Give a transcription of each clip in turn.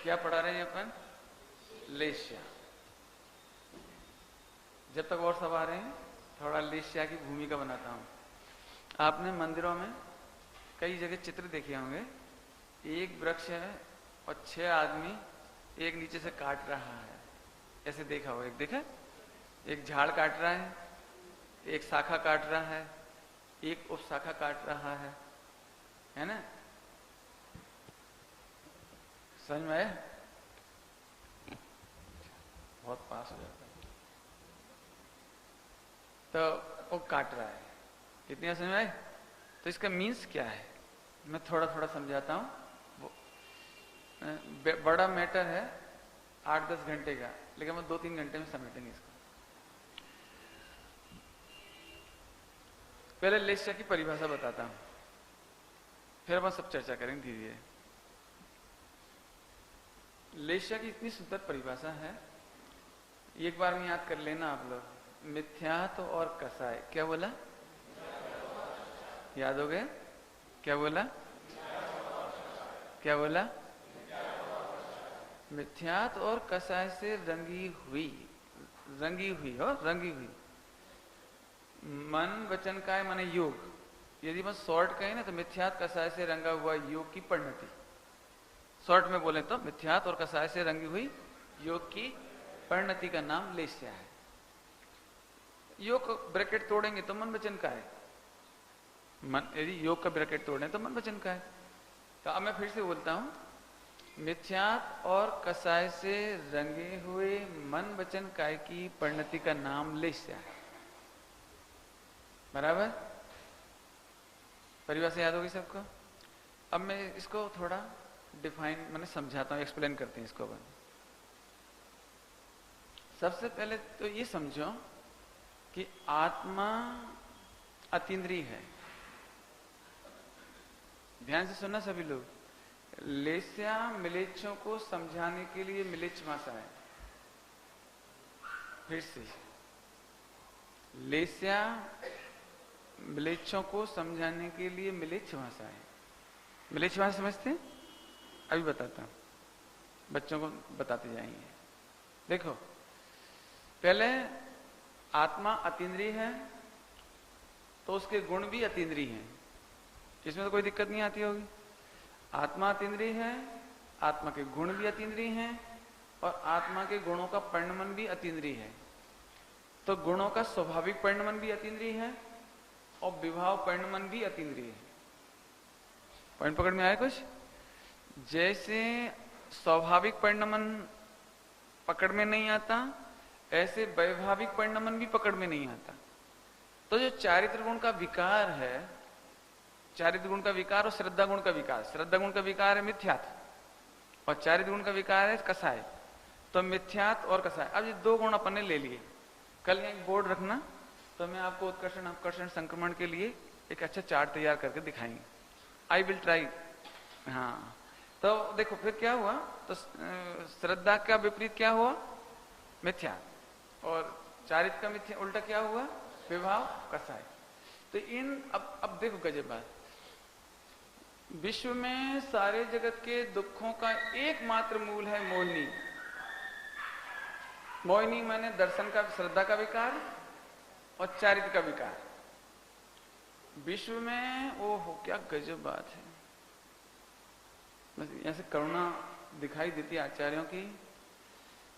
क्या पढ़ा रहे हैं अपन? लेस्या। जब तक और सब आ रहे हैं थोड़ा लेस्या की भूमिका बनाता हूं। आपने मंदिरों में कई जगह चित्र देखे होंगे, एक वृक्ष है और 6 आदमी एक नीचे से काट रहा है, ऐसे देखा हो? एक देखा, एक झाड़ काट रहा है, एक शाखा काट रहा है, एक उप शाखा काट रहा है ना? समझ में आया? बहुत पास हो जाता है तो वो काट रहा है। कितनी समझ में आए? तो इसका मीन्स क्या है मैं थोड़ा थोड़ा समझाता हूं। वो बड़ा मैटर है 8-10 घंटे का, लेकिन हम 2-3 घंटे में समेटेंगे इसको। पहले लेस्या की परिभाषा बताता हूं, फिर अपन सब चर्चा करेंगे धीरे धीरे। लेस्या की इतनी सुंदर परिभाषा है, एक बार में याद कर लेना आप लोग। मिथ्यात्व और कसाय। क्या बोला? याद हो गया? क्या बोला? क्या बोला? मिथ्यात्व और कसाय से रंगी हुई और रंगी हुई मन वचन काय माने योग। यदि मैं शॉर्ट कहें ना तो मिथ्यात्व कसाय से रंगा हुआ योग की परिणति। शॉर्ट में बोले तो मिथ्यात्व और कसाय से रंगी हुई योग की परिणति का नाम लेस्या है। योग का ब्रैकेट तोड़ेंगे तो मन वचन का है। यदि योग का ब्रैकेट तोड़े तो मन वचन का है। तो अब मैं फिर से बोलता हूं, मिथ्यात्व और कसाय से रंगे हुए मन वचन काय की परिणति का नाम लेस्या है। बराबर? परिभाषा याद होगी सबको? अब मैं इसको थोड़ा डिफाइन मैंने समझाता हूं, एक्सप्लेन करते हैं इसको अपन। सबसे पहले तो ये समझो कि आत्मा अतीन्द्रिय है। ध्यान से सुनना सभी लोग। लेस्या मिलेच्छों को समझाने के लिए मिलेच्छ भाषा है। फिर से, लेस्या मिलेच्छों को समझाने के लिए मिलेच्छ भाषा है। मिलेच्छ भाषा समझते हैं? अभी बताता हूं, बच्चों को बताते जाएंगे। देखो, पहले आत्मा अतीन्द्रिय है तो उसके गुण भी अतीन्द्रिय हैं। इसमें तो कोई दिक्कत नहीं आती होगी। आत्मा अतीन्द्रिय है, आत्मा के गुण भी अतीन्द्रिय हैं और आत्मा के गुणों का परिणमन भी अतीन्द्रिय है। तो गुणों का स्वाभाविक परिणमन भी अतीन्द्रिय है और विभाव परिणमन भी अतीन्द्रिय है। पॉइंट पकड़ में आया कुछ? जैसे स्वाभाविक परिणमन पकड़ में नहीं आता, ऐसे वैभाविक परिणमन भी पकड़ में नहीं आता। तो जो चारित्र गुण का विकार है, चारित्र गुण का विकार और श्रद्धा गुण का विकार, श्रद्धा गुण का विकार है मिथ्यात्व और चारित्र गुण का विकार है कसाय। तो मिथ्यात्व और कसाय, अब ये 2 गुण अपन ने ले लिए। कल एक बोर्ड रखना तो मैं आपको उत्कर्षण अपकर्षण संक्रमण के लिए एक अच्छा चार्ट तैयार करके दिखाएंगे। I will try. हाँ, तो देखो फिर क्या हुआ, तो श्रद्धा का विपरीत क्या हुआ? मिथ्या। और चारित्र का मिथ्या उल्टा क्या हुआ? विभाव कसाय। तो इन अब देखो गजब बात, विश्व में सारे जगत के दुखों का एकमात्र मूल है मोहिनी। मोहिनी माने दर्शन का, श्रद्धा का विकार और चारित्र का विकार। विश्व में वो हो, क्या गजब बात है। बस यहां से करुणा दिखाई देती है आचार्यों की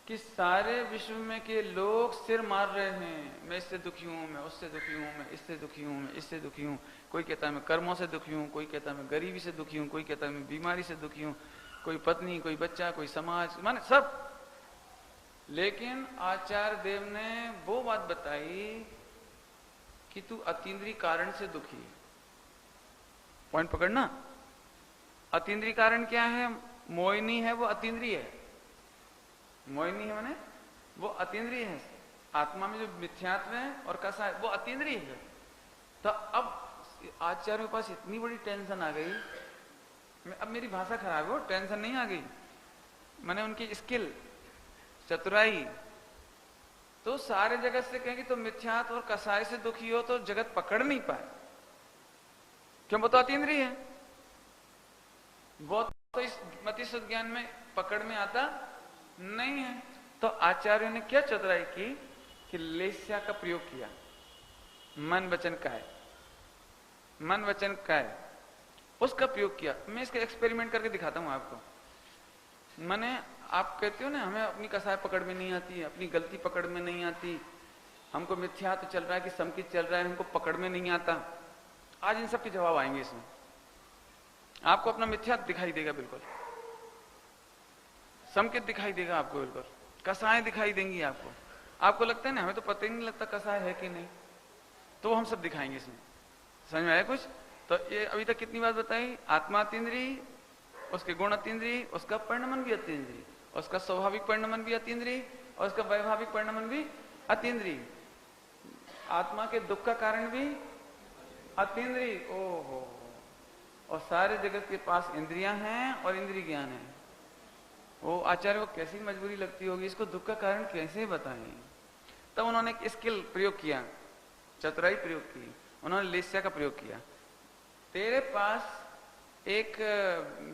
कि सारे विश्व में के लोग सिर मार रहे हैं, मैं इससे दुखी हूं, मैं उससे दुखी हूं, मैं इससे दुखी हूं, मैं इससे दुखी हूं। कोई कहता है मैं कर्मों से दुखी हूं, कोई कहता है मैं गरीबी से दुखी हूं, कोई कहता है मैं बीमारी से दुखी हूं, कोई पत्नी, कोई बच्चा, कोई समाज, माने सब। लेकिन आचार्य देव ने वो बात बताई कि तू अतीन्द्रिय कारण से दुखी है। पॉइंट पकड़ना। अतीन्द्रिय कारण क्या है? मोहिनी है वो अतीन्द्रिय है। मोहिनी है माने वो अतीन्द्रिय है। आत्मा में जो मिथ्यात्व है और कसाय वो अतीन्द्रिय है। तो अब आचार्यों के पास इतनी बड़ी टेंशन आ गई, अब मेरी भाषा खराब हो, टेंशन नहीं आ गई, मैंने उनकी स्किल, चतुराई। तो सारे जगत से कहेंगे तो मिथ्यात्व और कसाय से दुखी हो तो जगत पकड़ नहीं पाए। क्यों? वो तो अतीन्द्रिय है। वो तो इस मति ज्ञान में पकड़ में आता नहीं है। तो आचार्यों ने क्या चतुराई की कि लेस्या का प्रयोग किया, मन वचन काय, मन वचन काय, उसका प्रयोग किया। मैं इसका एक्सपेरिमेंट करके दिखाता हूं आपको। मैंने, आप कहते हो ना हमें अपनी कसाय पकड़ में नहीं आती, अपनी गलती पकड़ में नहीं आती, हमको मिथ्या तो चल रहा है कि समकित चल रहा है, हमको पकड़ में नहीं आता। आज इन सब के जवाब आएंगे इसमें। आपको अपना मिथ्या दिखाई देगा बिल्कुल, समकित दिखाई देगा आपको बिल्कुल, कसाय दिखाई देंगी आपको। आपको लगता है ना हमें तो पता ही नहीं लगता कसाय है कि नहीं, तो हम सब दिखाएंगे इसमें। समझ में आया कुछ? तो ये अभी तक कितनी बात बताई? आत्मा अतीन्द्रिय, उसके गुण अतीन्द्रिय, उसका परिणमन भी अतीन्द्रिय, उसका स्वाभाविक परिणमन भी अतीन्द्रिय, और उसका वैभाविक परिणमन भी अतीन्द्रिय। आत्मा के दुख का कारण भी अतीन्द्रिय। ओहो, और सारे जगत के पास इंद्रियां हैं और इंद्रिय ज्ञान है। वो आचार्य को कैसी मजबूरी लगती होगी, इसको दुख का कारण कैसे बताएं? तब उन्होंने एक स्किल प्रयोग किया, चतुराई प्रयोग की, उन्होंने लेस्या का प्रयोग किया। तेरे पास एक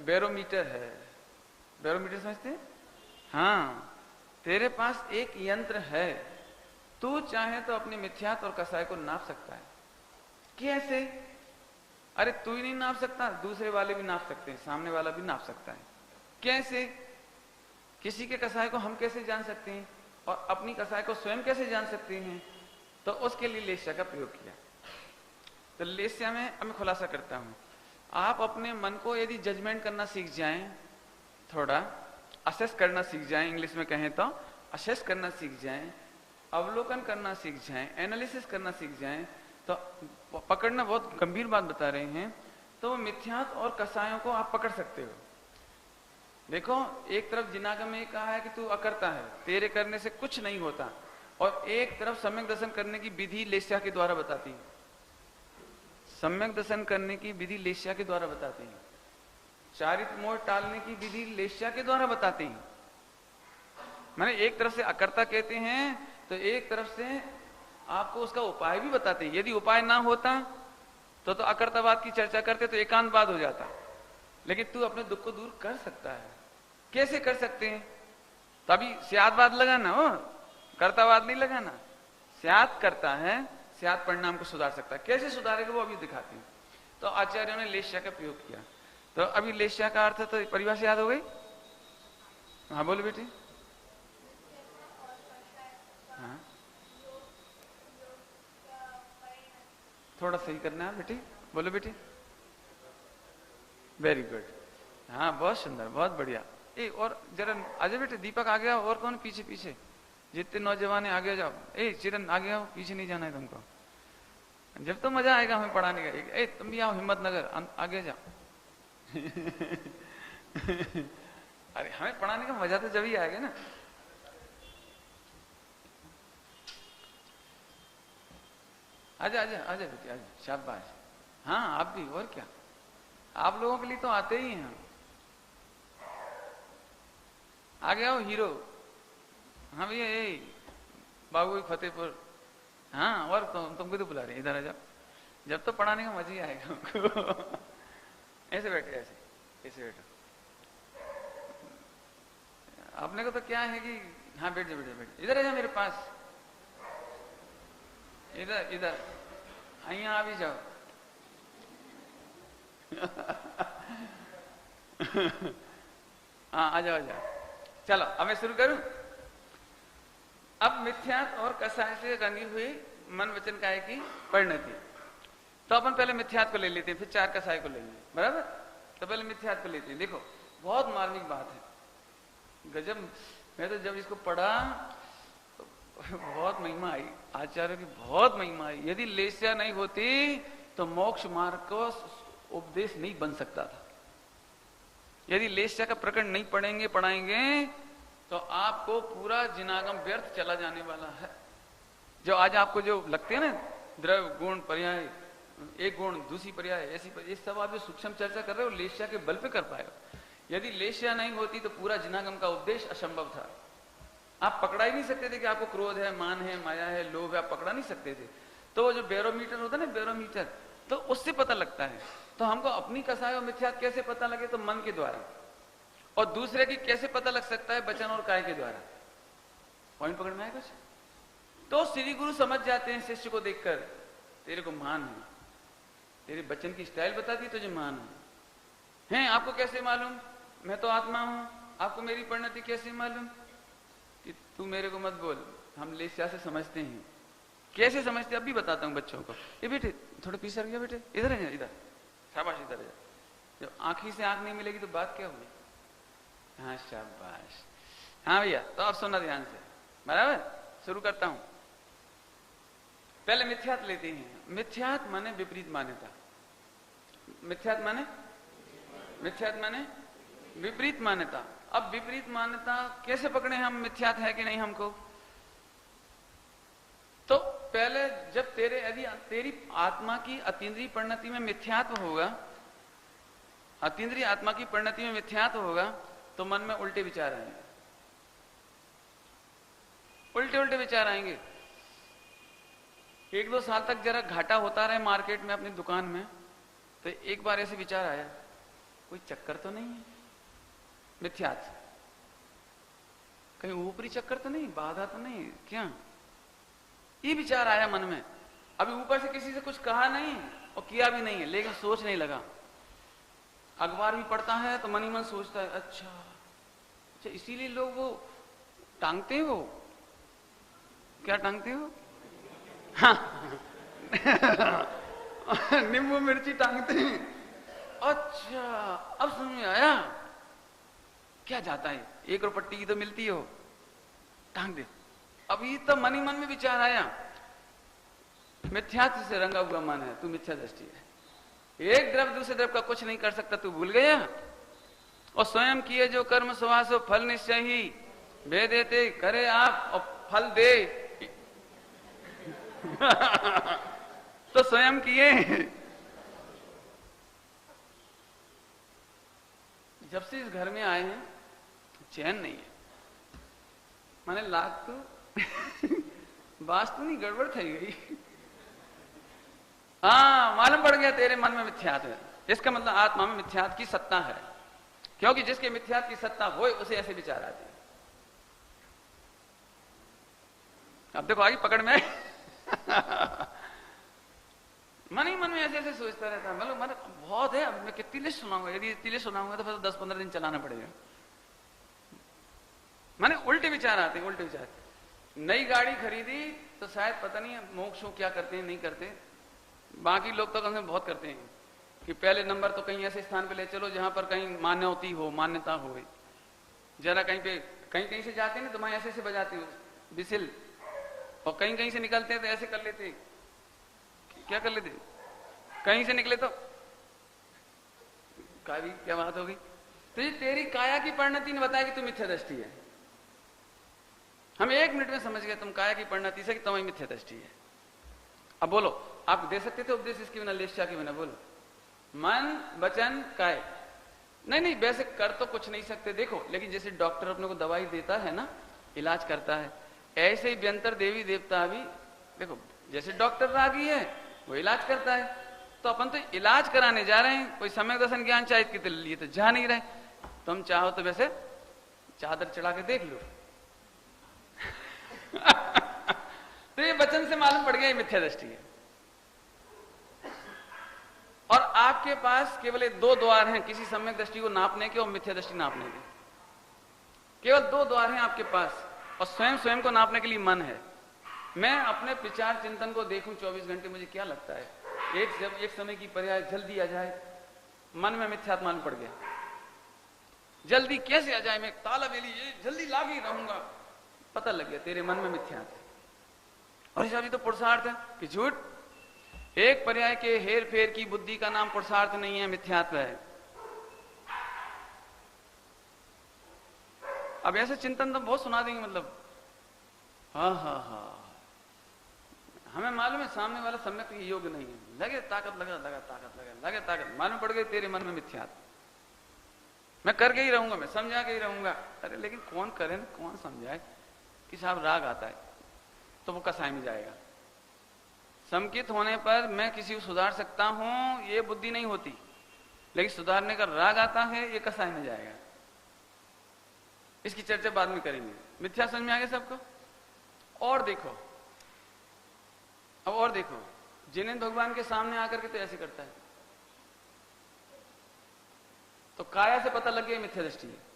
बैरोमीटर है, बैरोमीटर समझते हैं? हाँ, तेरे पास एक यंत्र है, तू चाहे तो अपने मिथ्यात्व और कसाय को नाप सकता है। कैसे? अरे तू ही नहीं नाप सकता, दूसरे वाले भी नाप सकते हैं, सामने वाला भी नाप सकता है। कैसे? किसी के कसाय को हम कैसे जान सकते हैं और अपनी कसाय को स्वयं कैसे जान सकते हैं? तो उसके लिए लेस्या का प्रयोग किया। तो लेस्या में अब मैं खुलासा करता हूं। आप अपने मन को यदि जजमेंट करना सीख जाएं, थोड़ा असेस करना सीख जाएं, इंग्लिश में कहें तो असेस करना सीख जाएं, अवलोकन करना सीख जाएं, एनालिसिस करना सीख जाएं, तो पकड़ना, बहुत गंभीर बात बता रहे हैं, तो मिथ्यात्व और कसायों को आप पकड़ सकते हो। देखो, एक तरफ जिनागम में कहा है कि तू अकर्ता है, तेरे करने से कुछ नहीं होता, और एक तरफ सम्यक दर्शन करने की विधि लेस्या के द्वारा बताती है। सम्यक दर्शन करने की विधि लेस्या के द्वारा बताती है, चारित्र मोह टालने की विधि लेस्या के द्वारा बताती है। मैंने एक तरफ से अकर्ता कहते हैं, तो एक तरफ से आपको उसका उपाय भी बताते हैं। यदि उपाय ना होता तो अकर्तावाद की चर्चा करते तो एकांतवाद हो जाता, लेकिन तू अपने दुख को दूर कर सकता है। कैसे कर सकते हैं? तभी स्यादवाद लगाना हो, कर्तावाद नहीं लगाना। स्याद करता है, स्याद परिणाम को सुधार सकता है। कैसे सुधारेगा वो अभी दिखाते हैं। तो आचार्यों ने लेस्या का प्रयोग किया। तो अभी लेस्या का अर्थ तो परिभाषा याद हो गई? हाँ बोलो बेटी। हाँ, थोड़ा सही करना है बेटी, बोलो बेटी। वेरी गुड, हाँ बहुत सुंदर, बहुत बढ़िया। ए और जरा आजा बेटे, दीपक आ गया, और कौन पीछे पीछे, जितने नौजवान है आगे जाओ। ए चिरन आगे आओ, पीछे नहीं जाना है तुमको, जब तो मजा आएगा हमें पढ़ाने का। ए तुम भी आओ, हिम्मतनगर आगे जाओ। अरे हमें पढ़ाने का मजा तो जब ही आएगा ना। आजा आजा आजा बेटी आजा, शाबाश। हाँ आप भी, और क्या, आप लोगों के लिए तो आते ही हैं। आगे आओ हीरो। हाँ भैया, ये बाबू फतेहपुर। हाँ, और तुमको तो बुला रहे, इधर आ जाओ, जब तो पढ़ाने का मजा ही आएगा हमको। ऐसे बैठे, ऐसे ऐसे बैठो। अपने को तो क्या है कि हाँ बैठ जाओ, बैठ जाओ, इधर आ जाओ मेरे पास, इधर इधर यहाँ आ भी जाओ। हाँ आ जाओ आ जाओ। चलो अब मैं शुरू करूं। अब मिथ्यात्व और कसाय से रंगी हुई मन वचन काया की परिणति। तो अपन पहले मिथ्यात्व को ले लेते हैं, फिर चार कसाय को लेंगे, बराबर। तो पहले मिथ्यात्व को लेते हैं। देखो बहुत मार्मिक बात है, गजब। मैं तो जब इसको पढ़ा तो बहुत महिमा आई, आचार्य की बहुत महिमा आई। यदि लेस्या नहीं होती तो मोक्ष मार्ग को उपदेश नहीं बन सकता था। यदि लेस्या का प्रकरण नहीं पढ़ाएंगे तो आपको पूरा जिनागम व्यर्थ चला जाने वाला है। जो आज आपको जो लगते हैं ना, द्रव्य गुण पर्याय, एक गुण दूसरी पर्याय, ऐसी ये सब आप जो सूक्ष्म चर्चा कर रहे हो, लेस्या के बल पे कर पाए हो। यदि लेस्या नहीं होती तो पूरा जिनागम का उपदेश असंभव था। आप पकड़ा ही नहीं सकते थे कि आपको क्रोध है, मान है, माया है, लोभ है, आप पकड़ा नहीं सकते थे। तो वो जो बैरोमीटर होता है ना, बैरोमीटर, तो उससे पता लगता है। तो हमको अपनी कसाय और मिथ्यात्व कैसे पता लगे? तो मन के द्वारा। और दूसरे की कैसे पता लग सकता है? वचन और काय के द्वारा। पॉइंट पकड़ में आया कुछ? तो श्री गुरु समझ जाते हैं शिष्य को देखकर, तेरे को मान है, तेरे वचन की स्टाइल बता दी तुझे मान है। आपको कैसे मालूम? मैं तो आत्मा हूं। आपको मेरी परिणति कैसे मालूम? कि तू मेरे को मत बोल, हम लेस्या से समझते हैं। कैसे समझते? अब भी बताता हूं बच्चों को। ये बेटे थोड़ा पीछे गया, बेटे इधर है, इधर शाबाश, इधर है। जब आंखी से आंख नहीं मिलेगी तो बात क्या हुई? हाँ शाबाश। हाँ भैया, तो अब सुनना ध्यान से, बराबर? शुरू करता हूं। पहले मिथ्यात लेते हैं। मिथ्यात माने विपरीत मान्यता। मिथ्यात माने विपरीत मान्यता। अब विपरीत मान्यता कैसे पकड़े हम? मिथ्यात है कि नहीं हमको? तो पहले जब यदि तेरी आत्मा की अतीन्द्रिय परिणति में मिथ्यात्व होगा, अतीन्द्रिय आत्मा की परिणति में मिथ्यात्व होगा, तो मन में उल्टे विचार आएंगे, उल्टे विचार आएंगे। 1-2 साल तक जरा घाटा होता रहे मार्केट में, अपनी दुकान में, तो एक बार ऐसे विचार आया, कोई चक्कर तो नहीं है? मिथ्यात्व, कहीं ऊपरी चक्कर तो नहीं, बाधा तो नहीं, क्या? ये विचार आया मन में। अभी ऊपर से किसी से कुछ कहा नहीं और किया भी नहीं है, लेकिन सोच नहीं लगा। अखबार भी पढ़ता है तो मन ही मन सोचता है, अच्छा इसीलिए लोग वो टांगते हो, क्या टांगते हो? हाँ नींबू मिर्ची टांगते हैं। अच्छा अब समझ में आया क्या जाता है, 1 रुपट्टी की तो मिलती हो, टांग दे। अभी तो मन ही मन में विचार आया, मिथ्यात्व से रंगा हुआ मन है, तू मिथ्या दृष्टि है, एक द्रव दूसरे द्रव का कुछ नहीं कर सकता, तू भूल गया। और स्वयं किए जो कर्म सुवासो फल निश्चय ही भे देते, करे आप और फल दे तो स्वयं किए। जब से इस घर में आए हैं चैन नहीं है, माने लाख तो वास्तु नहीं गड़बड़ थी गई। हाँ मालूम पड़ गया तेरे मन में मिथ्यात है, इसका मतलब आत्मा में मिथ्यात की सत्ता है, क्योंकि जिसके मिथ्यात की सत्ता हो उसे ऐसे विचार आते हैं। अब देखो आगे पकड़ में मन ही मन में ऐसे ऐसे सोचता रहता है, मतलब बहुत है। अब मैं कितनी लिस्ट सुनाऊंगा, यदि इतनी लिस्ट सुनाऊंगा तो फिर 10-15 दिन चलाना पड़ेगा। माने उल्टे विचार आते हैं, उल्टे विचार। नई गाड़ी खरीदी तो शायद पता नहीं मोक्ष क्या करते हैं नहीं करते, बाकी लोग तो कम से कम बहुत करते हैं कि पहले नंबर तो कहीं ऐसे स्थान पे ले चलो जहां पर कहीं मान्यता हो, जरा कहीं से जाते हैं तो वहां ऐसे बजाते हो बिसिल, और कहीं से निकलते हैं तो ऐसे कर लेते, क्या कर लेते, कहीं से निकले तो क्या बात होगी। तो ये तेरी काया की परिणति ने बताया कि तू मिथ्या दृष्टि है। हम 1 मिनट में समझ गए तुम काया की परिणति से कि तुम्हारी मिथ्या दृष्टि है। अब बोलो, आप दे सकते थे उपदेश इसके बिना, लेस्या के बिना? बोलो, मन वचन काय। नहीं वैसे कर तो कुछ नहीं सकते, देखो, लेकिन जैसे डॉक्टर अपने को दवाई देता है ना, इलाज करता है, ऐसे ही व्यंतर देवी देवता भी देखो, जैसे डॉक्टर रागी है वो इलाज करता है, तो अपन तो इलाज कराने जा रहे हैं, कोई सम्यक दर्शन ज्ञान चाहिए के लिए तो जा नहीं रहे। तुम चाहो तो वैसे चादर चढ़ा के देख लो तो ये वचन से मालूम पड़ गया ये मिथ्या दृष्टि है। और आपके पास केवल 2 द्वार हैं किसी सम्यक दृष्टि को नापने के और मिथ्या दृष्टि नापने के, केवल 2 द्वार हैं आपके पास, और स्वयं को नापने के लिए मन है। मैं अपने विचार चिंतन को देखूं 24 घंटे, मुझे क्या लगता है एक समय की पर्याय जल्दी आ जाए, मन में मिथ्यात्व मालूम पड़ गया, जल्दी कैसे आ जाए, मैं ताला बेली ये जल्दी लाग ही रहूंगा, पता लग गया तेरे मन में मिथ्यात्व है। और हिसाब तो पुरुषार्थ है कि झूठ, एक पर्याय के हेर फेर की बुद्धि का नाम पुरुषार्थ नहीं है, मिथ्यात्व है। अब ऐसे चिंतन तो बहुत सुना देंगे, मतलब हाँ हमें मालूम है सामने वाला सम्यक योग्य नहीं है, लगे ताकत लगे ताकत, मालूम पड़ गई तेरे मन में मिथ्यात्व, मैं करके ही रहूंगा, मैं समझा के ही रहूंगा। अरे लेकिन कौन करे ना, कौन समझाए कि साहब राग आता है तो वो कसाई में जाएगा। संकित होने पर मैं किसी को सुधार सकता हूं, ये बुद्धि नहीं होती, लेकिन सुधारने का राग आता है, ये कसाई में जाएगा। इसकी चर्चा बाद में करेंगे। मिथ्या समझ में आ गया सबको? और देखो, अब और देखो, जिनेंद्र भगवान के सामने आकर के तो ऐसे करता है, तो काया से पता लग गया मिथ्या दृष्टि है।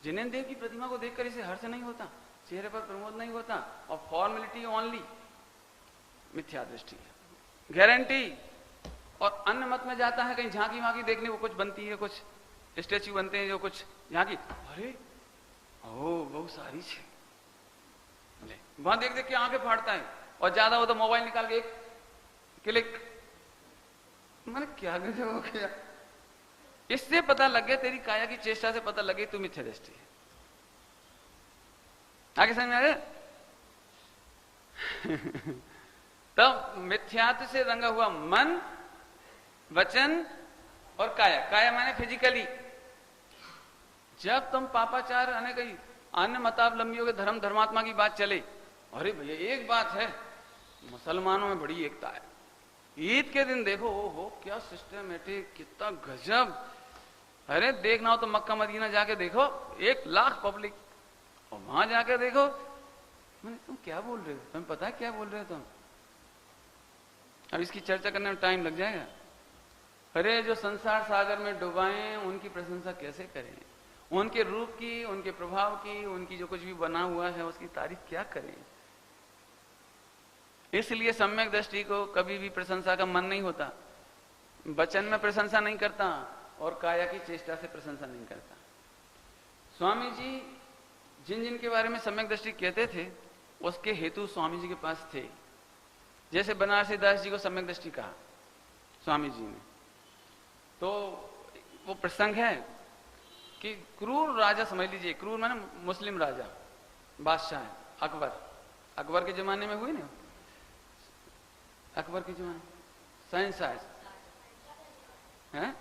जिनेंद्र देव की प्रतिमा को देखकर इसे हर्ष नहीं होता, चेहरे पर प्रमोद नहीं होता, और फॉर्मेलिटी ओनली, मिथ्या दृष्टि है, गारंटी। और अन्य मत में जाता है, कहीं झांकी वाकी देखने को कुछ बनती है, कुछ स्टेच्यू बनते हैं जो कुछ झांकी, अरे ओ बहुत सारी छे, वहां देख देख के आंखें फाड़ता है, और ज्यादा हो तो मोबाइल निकाल के एक क्लिक, मैंने क्या गजब हो गया। इससे पता लग गया, तेरी काया की चेष्टा से पता लगे तू मिथ्या दृष्टि है। आगे समझ में आ गया? तब मिथ्यात्व से रंगा हुआ मन, वचन और काया। काया माने फिजिकली। जब तुम पापाचार आने कहीं अन्य मतावलंबियों के धर्म धर्मात्मा की बात चले, अरे भैया एक बात है, मुसलमानों में बड़ी एकता है। ईद के दिन देखो, ओहो क्या सिस्टमेटिक, कितना गजब। अरे देखना हो तो मक्का मदीना जाके देखो, 1 लाख पब्लिक, और वहां जाके देखो। मैंने, तुम क्या बोल रहे हो? तुम्हें पता है क्या बोल रहे हो तुम? अब इसकी चर्चा करने में टाइम लग जाएगा। अरे जो संसार सागर में डुबाए उनकी प्रशंसा कैसे करें? उनके रूप की, उनके प्रभाव की, उनकी जो कुछ भी बना हुआ है उसकी तारीफ क्या करें? इसलिए सम्यक दृष्टि को कभी भी प्रशंसा का मन नहीं होता, वचन में प्रशंसा नहीं करता, और काया की चेष्टा से प्रशंसा नहीं करता। स्वामी जी जिन जिन के बारे में सम्यक दृष्टि कहते थे, उसके हेतु स्वामी जी के पास थे। जैसे बनारसी दास जी को सम्यक दृष्टि कहा स्वामी जी ने, तो वो प्रसंग है कि क्रूर राजा, समझ लीजिए, क्रूर माने मुस्लिम राजा, बादशाह अकबर, अकबर के जमाने में हुई ना, अकबर के जमाने शहंशाह है,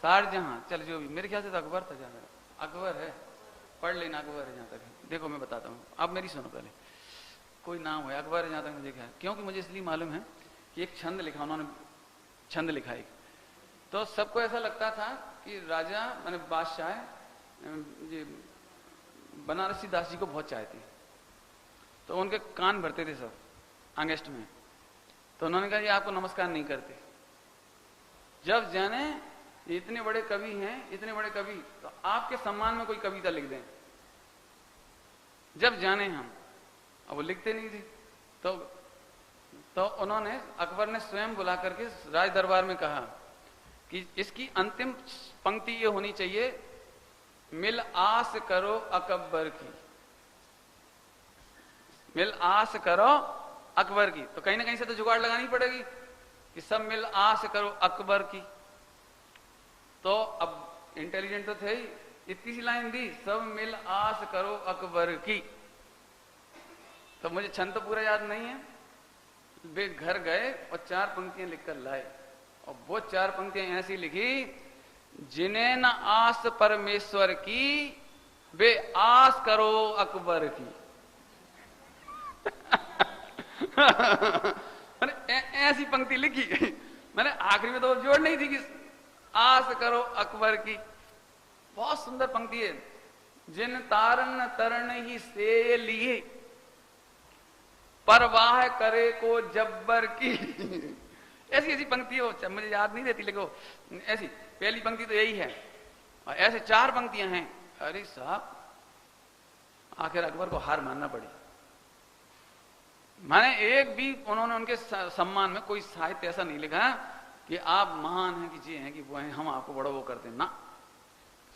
शाहजहां, चल जो भी, मेरे ख्याल से तो अकबर था, ज्यादा अकबर है, पढ़ लेना अकबर है जहां तक। देखो मैं बताता हूँ, अब मेरी सुनो पहले, कोई नाम है अकबर है जहां तक मुझे ख्याल, क्योंकि मुझे इसलिए मालूम है कि एक छंद लिखा, उन्होंने छंद लिखा एक, तो सबको ऐसा लगता था कि राजा माने बादशाह ये बनारसी दास जी को बहुत चाहते, तो उनके कान भरते थे सब अंगेस्ट में। तो उन्होंने कहा ये आपको नमस्कार नहीं करते। जब जाने इतने बड़े कवि हैं, इतने बड़े कवि, तो आपके सम्मान में कोई कविता लिख दें। जब जाने हम, अब वो लिखते नहीं थे, तो उन्होंने, अकबर ने स्वयं बुला करके राज दरबार में कहा कि इसकी अंतिम पंक्ति ये होनी चाहिए, मिल आस करो अकबर की, मिल आस करो अकबर की। तो कहीं ना कहीं से तो जुगाड़ लगानी पड़ेगी कि सब मिल आस करो अकबर की। तो अब इंटेलिजेंट तो थे ही, इतनी सी लाइन दी, सब मिल आस करो अकबर की। तो मुझे छंद तो पूरा याद नहीं है, वे घर गए और 4 पंक्तियां लिखकर लाए, और वो 4 पंक्तियां ऐसी लिखी, जिन्हें न आस परमेश्वर की, वे आस करो अकबर की। मैंने ऐसी पंक्ति लिखी, मैंने आखिरी में तो जोड़ नहीं थी कि आस करो अकबर की। बहुत सुंदर पंक्ति है, जिन तारन तरण ही से लिए, परवाह करे को जब्बर की। ऐसी ऐसी पंक्ति हो, मुझे याद नहीं रहती, लेकिन ऐसी पहली पंक्ति तो यही है, और ऐसे 4 पंक्तियां हैं। अरे साहब, आखिर अकबर को हार मानना पड़ी। माने एक भी उन्होंने उनके सम्मान में कोई साहित्य ऐसा नहीं लिखा कि आप महान हैं, कि ये हैं, कि वो हैं, हम आपको बड़ा वो करते हैं ना।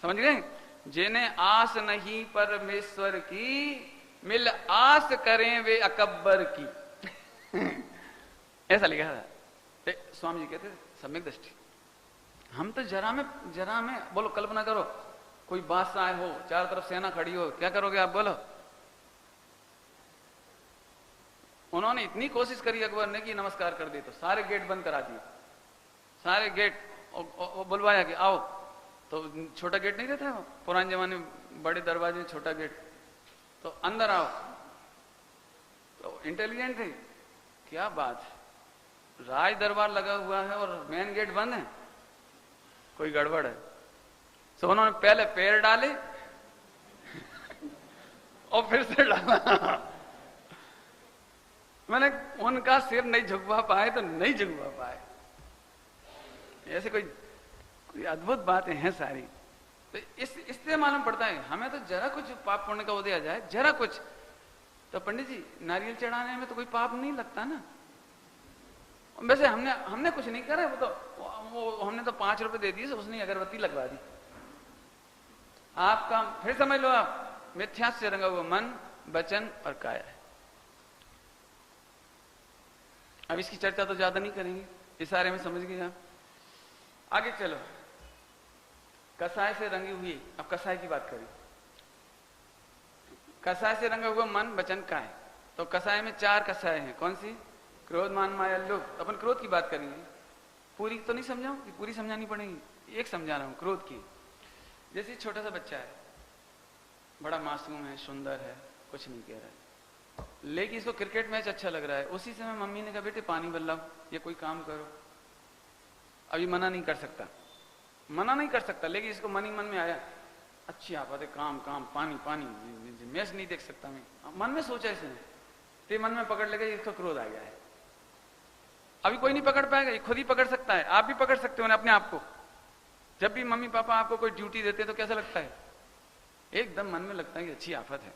समझ गए? जिन्हें आस नहीं परमेश्वर की, मिल आस करें वे अकबर की। ऐसा लिखा था। स्वामी जी कहते सम्यक दृष्टि। हम तो जरा में बोलो, कल्पना करो कोई बादशाह हो, चारों तरफ सेना खड़ी हो, क्या करोगे आप? बोलो। उन्होंने इतनी कोशिश करी अकबर ने कि नमस्कार कर दे, तो सारे गेट बंद करा दिए, सारे गेट, और बुलवाया कि आओ। तो छोटा गेट नहीं रहता है, पुराने जमाने में बड़े दरवाजे, छोटा गेट, तो अंदर आओ। तो इंटेलिजेंट है, क्या बात है, राज दरबार लगा हुआ है और मेन गेट बंद है, कोई गड़बड़ है। तो उन्होंने पहले पैर डाले, और फिर से डाला। मैंने उनका सिर नहीं झुकवा पाए तो नहीं झुकवा पाए। ऐसे कोई अद्भुत बातें हैं सारी। तो इससे मालूम पड़ता है हमें तो जरा कुछ पाप पुण्य का उदय आ जाए, जरा कुछ, तो पंडित जी नारियल चढ़ाने में तो कोई पाप नहीं लगता ना। वैसे हमने कुछ नहीं करा, वो हमने तो 5 रुपए दे दिए, उसने अगरबत्ती लगवा दी। आपका फिर समझ लो, आप मिथ्या से रंगा हुआ मन, वचन और काया है। अब इसकी चर्चा तो ज्यादा नहीं करेंगे, इशारे में समझ गए आप। आगे चलो, कसाय से रंगी हुई, अब कसाय की बात करें। कसाय से रंगा हुआ मन, वचन, काय। तो कसाय में 4 कसाय हैं, कौन सी? क्रोध, मान, माया, लोभ। तो अपन क्रोध की बात करेंगे। पूरी तो नहीं समझाऊं कि पूरी समझानी पड़ेगी, एक समझा रहा हूं क्रोध की। जैसे छोटा सा बच्चा है, बड़ा मासूम है, सुंदर है, कुछ नहीं कह रहा है, लेकिन इसको क्रिकेट मैच अच्छा लग रहा है। उसी समय मम्मी ने कहा बेटे पानी बदलाओ, ये कोई काम करो। अभी मना नहीं कर सकता, लेकिन इसको मन ही मन में आया, अच्छी आफत है, काम काम, पानी पानी, मैच नहीं देख सकता मैं, मन में सोचा इसने, तो मन में पकड़ लेगा, इसका क्रोध आ गया है। अभी कोई नहीं पकड़ पाएगा, ये खुद ही पकड़ सकता है। आप भी पकड़ सकते हो ना अपने आप को। जब भी मम्मी पापा आपको कोई ड्यूटी देते हैं तो कैसा लगता है? एकदम मन में लगता है कि अच्छी आफत है,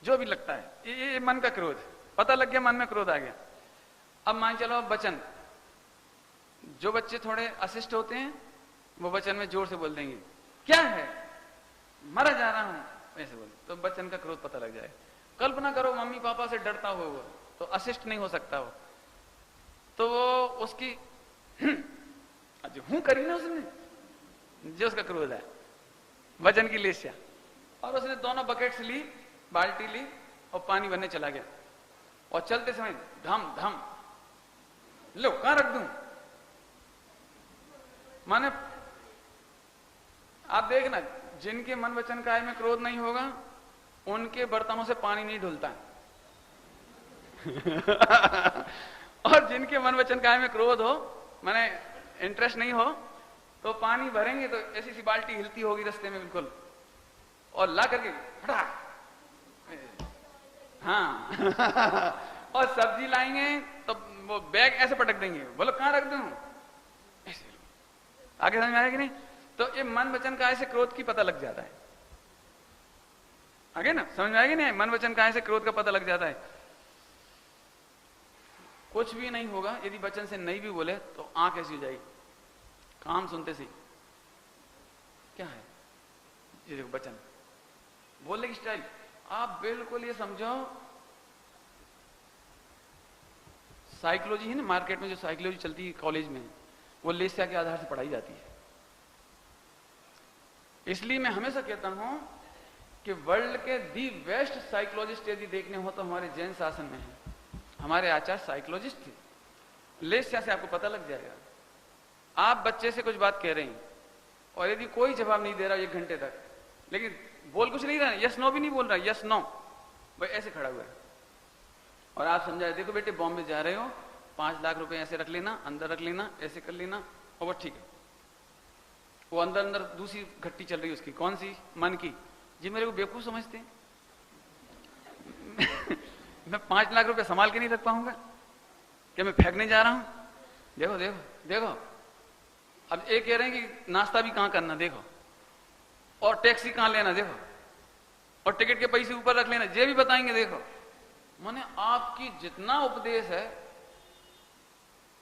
जो भी लगता है। ये मन का क्रोध, पता लग गया मन में क्रोध आ गया। अब मान चलो वचन, जो बच्चे थोड़े अशिष्ट होते हैं वो वचन में जोर से बोल देंगे, क्या है, मरा जा रहा हूं, ऐसे बोल, तो वचन का क्रोध पता लग जाए। कल्पना करो मम्मी पापा से डरता हुआ वो, तो अशिष्ट नहीं हो सकता वो, तो वो उसकी जो हूं करी ना उसने, जो उसका क्रोध है, वचन की लेस्या, और उसने दोनों बकेट्स ली, बाल्टी ली और पानी भरने चला गया। और चलते समय धम धम, लो कहां रख दूं। माने आप देखना, जिनके मन वचन काय में क्रोध नहीं होगा उनके बर्तनों से पानी नहीं धुलता और जिनके मन वचन काय में क्रोध हो, माने इंटरेस्ट नहीं हो, तो पानी भरेंगे तो ऐसी सी बाल्टी हिलती होगी रास्ते में बिल्कुल, और ला करके फटाक, हाँ और सब्जी लाएंगे तो वो बैग ऐसे पटक देंगे, बोलो कहां रख दूं, ऐसे। आगे समझ में आया कि नहीं? तो ये मन वचन काय से क्रोध की पता लग जाता है। आगे ना समझ में आएगी नहीं? मन वचन काय से क्रोध का पता लग जाता है। कुछ भी नहीं होगा यदि वचन से नहीं भी बोले तो आंख ऐसी हो जाएगी, काम सुनते से। क्या है ये देखो वचन बोलने की स्टाइल, आप बिल्कुल ये समझो, साइकोलॉजी है ना, मार्केट में जो साइकोलॉजी चलती है कॉलेज में, वो लेस्या के आधार से पढ़ाई जाती है। इसलिए मैं हमेशा कहता हूं कि वर्ल्ड के दी बेस्ट साइकोलॉजिस्ट यदि देखने हो तो हमारे जैन शासन में है। हमारे आचार्य साइकोलॉजिस्ट थे। लेस्या से आपको पता लग जाएगा। आप बच्चे से कुछ बात कह रहे हैं और यदि कोई जवाब नहीं दे रहा 1 घंटे तक, लेकिन बोल कुछ नहीं रहा, यस नो भी नहीं बोल रहा, यस नो, भाई ऐसे खड़ा हुआ है, और आप समझाए देखो बेटे बॉम्बे जा रहे हो, 5 लाख रुपए ऐसे रख लेना, अंदर रख लेना, ऐसे कर लेना, और वो ठीक है। वो अंदर अंदर दूसरी घट्टी चल रही है उसकी, कौन सी? मन की। जी मेरे को बेवकूफ समझते हैं मैं 5 लाख रुपए संभाल के नहीं रख पाऊंगा क्या? मैं फेंकने जा रहा हूं? देखो देखो देखो, अब एक कह रहे हैं कि नाश्ता भी कहां करना, देखो, और टैक्सी कहां लेना, देखो, और टिकट के पैसे ऊपर रख लेना, ये भी बताएंगे, देखो। माने आपकी जितना उपदेश है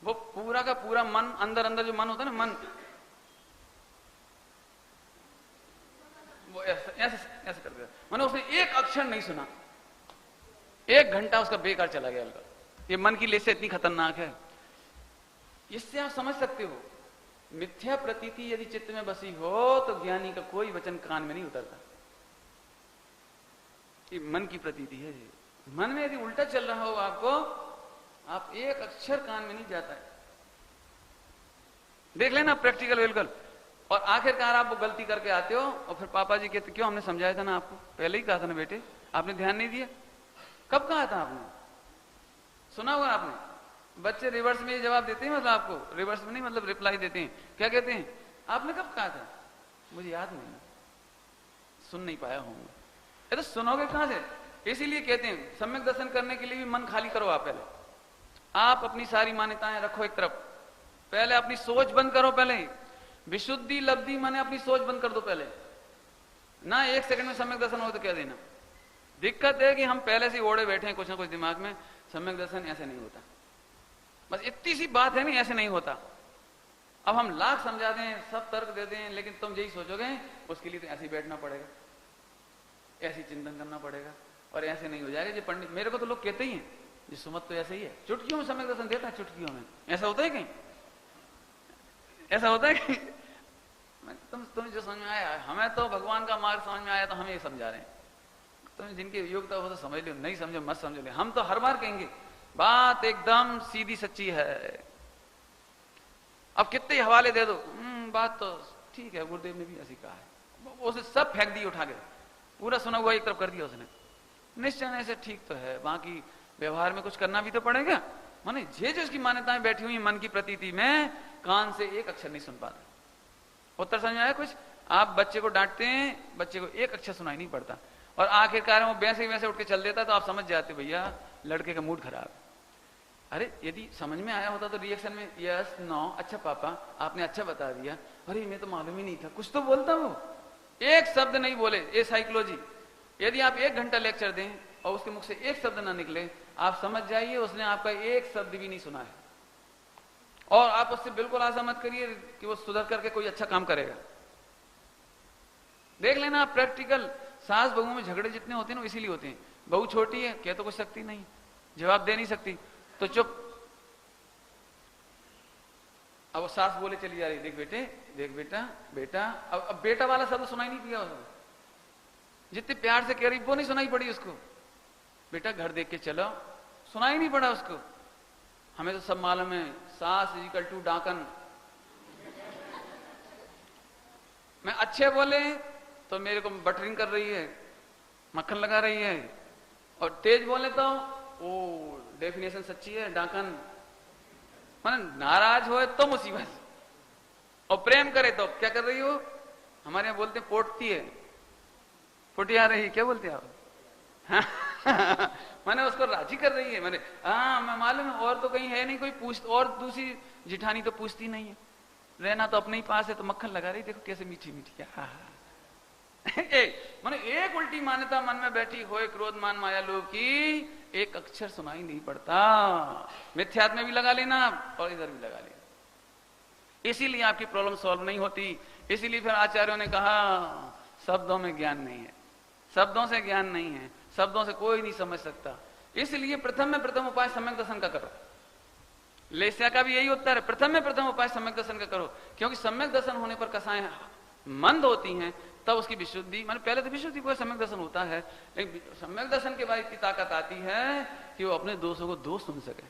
वो पूरा का पूरा मन, अंदर अंदर जो मन होता है ना, मन वो ऐसे कर दिया। मैंने उसने एक अक्षर नहीं सुना, 1 घंटा उसका बेकार चला गया। ये मन की लेसे इतनी खतरनाक है। इससे आप समझ सकते हो, मिथ्या प्रतीति यदि चित्त में बसी हो तो ज्ञानी का कोई वचन कान में नहीं उतरता। ये मन की प्रतीति है। मन में यदि उल्टा चल रहा हो आपको, आप एक अक्षर कान में नहीं जाता है। देख लेना प्रैक्टिकल बिल्कुल। और आखिरकार आप वो गलती करके आते हो और फिर पापा जी कहते क्यों, हमने समझाया था ना आपको, पहले ही कहा था ना बेटे, आपने ध्यान नहीं दिया। कब कहा था आपने? सुना होगा आपने। बच्चे रिवर्स में ये जवाब देते हैं, मतलब आपको रिवर्स में नहीं, मतलब रिप्लाई देते हैं। क्या कहते हैं? आपने कब कहा था? मुझे याद नहीं, सुन नहीं पाया होऊंगा। तो सुनोगे कहां से? इसीलिए कहते हैं सम्यक दर्शन करने के लिए भी मन खाली करो। आप पहले आप अपनी सारी मान्यताएं रखो एक तरफ, पहले अपनी सोच बंद करो। पहले विशुद्धि लब्धि माने अपनी सोच बंद कर दो पहले ना। 1 सेकंड में सम्यक दर्शन हो तो क्या देना? दिक्कत है कि हम पहले से ओढ़े बैठे हैं कुछ ना कुछ दिमाग में, सम्यक दर्शन ऐसे नहीं होता। बस इतनी सी बात है नहीं, ऐसे नहीं होता। अब हम लाख समझा दें, सब तर्क दे दें, लेकिन तुम यही सोचोगे उसके लिए तो ऐसे ही बैठना पड़ेगा, ऐसे ही चिंतन करना पड़ेगा, और ऐसे नहीं हो जाएगा। जो पंडित, मेरे को तो लोग कहते ही हैं जी सुमत तो ऐसे ही है, चुटकियों में सम्यक दर्शन देता है, चुटकियों में। ऐसा होता है कहीं? ऐसा होता है कहीं? तुम्हें जो समझ में आया, हमें तो भगवान का मार्ग समझ में आया तो हम ये समझा रहे हैं। तुम्हें जिनकी योग्यता हो तो समझ लो, नहीं समझो मत समझ लो। हम तो हर बार कहेंगे बात एकदम सीधी सच्ची है। अब कितने हवाले दे दो, बात तो ठीक है, गुरुदेव ने भी ऐसी कहा है, उसे सब फेंक दिए उठा के, पूरा सुना हुआ एक तरफ कर दिया उसने। निश्चय से ठीक तो है, बाकी व्यवहार में कुछ करना भी तो पड़ेगा। माने जे जो उसकी मान्यताएं बैठी हुई मन की प्रतीति में, कान से एक अक्षर नहीं सुन पाता। उत्तर समझ आया कुछ? आप बच्चे को डांटते हैं, बच्चे को एक अक्षर सुनाई नहीं पड़ता, और आखिरकार वो वैसे वैसे उठ के चल देता, तो आप समझ जाते भैया लड़के का मूड खराब है। अरे यदि समझ में आया होता तो रिएक्शन में यस नो, अच्छा पापा आपने अच्छा बता दिया, अरे मैं तो मालूम ही नहीं था, कुछ तो बोलता वो। एक शब्द नहीं बोले, ये साइकोलॉजी। यदि आप 1 घंटा लेक्चर दें और उसके मुख से एक शब्द ना निकले, आप समझ जाइए उसने आपका एक शब्द भी नहीं सुना है। और आप उससे बिल्कुल आशा मत करिए कि वो सुधर करके कोई अच्छा काम करेगा। देख लेना आप प्रैक्टिकल, सास बहू में झगड़े जितने होते हैं ना इसीलिए होते हैं। बहू छोटी है, कह तो कुछ सकती नहीं, जवाब दे नहीं सकती, तो चुप। अब वो सास बोले चली जा रही, देख बेटे, देख बेटा, बेटा। अब बेटा वाला शब्द सुनाई नहीं दिया उसको, जितने प्यार से कह रही वो नहीं सुनाई पड़ी उसको। बेटा घर देख के चलो, सुनाई नहीं पड़ा उसको। हमें तो सब मालूम है, सास इक्वल टू डाकन। मैं अच्छे बोले तो मेरे को बटरिंग कर रही है, मक्खन लगा रही है, और तेज बोले तो ओ डेफिनेशन सच्ची है, डाकन। माने नाराज हो तो मुसीबत, और प्रेम करे तो क्या कर रही हो? हमारे यहां बोलते पोटती है, पोटिया रही, क्या बोलते हैं आप? मैंने उसको राजी कर रही है। मैंने हाँ मैं मालूम है, और तो कहीं है नहीं कोई पूछ, और दूसरी जिठानी तो पूछती नहीं है, रहना तो अपने ही पास है, तो मक्खन लगा रही, देखो कैसे मीठी मीठी। मैंने एक उल्टी मान्यता मन में बैठी होए, क्रोध मान माया लोभ की, एक अक्षर सुनाई नहीं पड़ता। मिथ्यात्व में भी लगा लेना और इधर भी लगा लेना, इसीलिए आपकी प्रॉब्लम सॉल्व नहीं होती। इसीलिए फिर आचार्यों ने कहा शब्दों में ज्ञान नहीं है, शब्दों से ज्ञान नहीं है, शब्दों से कोई नहीं समझ सकता। इसलिए प्रथम में प्रथम उपाय सम्यक दर्शन का करो। लेस्या का भी यही उत्तर है, प्रथम में प्रथम उपाय सम्यक दर्शन का करो, क्योंकि सम्यक दर्शन होने पर कसाएं मंद होती हैं, तब उसकी विशुद्धि, माने पहले तो विशुद्धि को सम्यक दर्शन होता है, लेकिन सम्यक दर्शन के बाद इतनी ताकत आती है कि वो अपने दोषों को दोष सुन सके,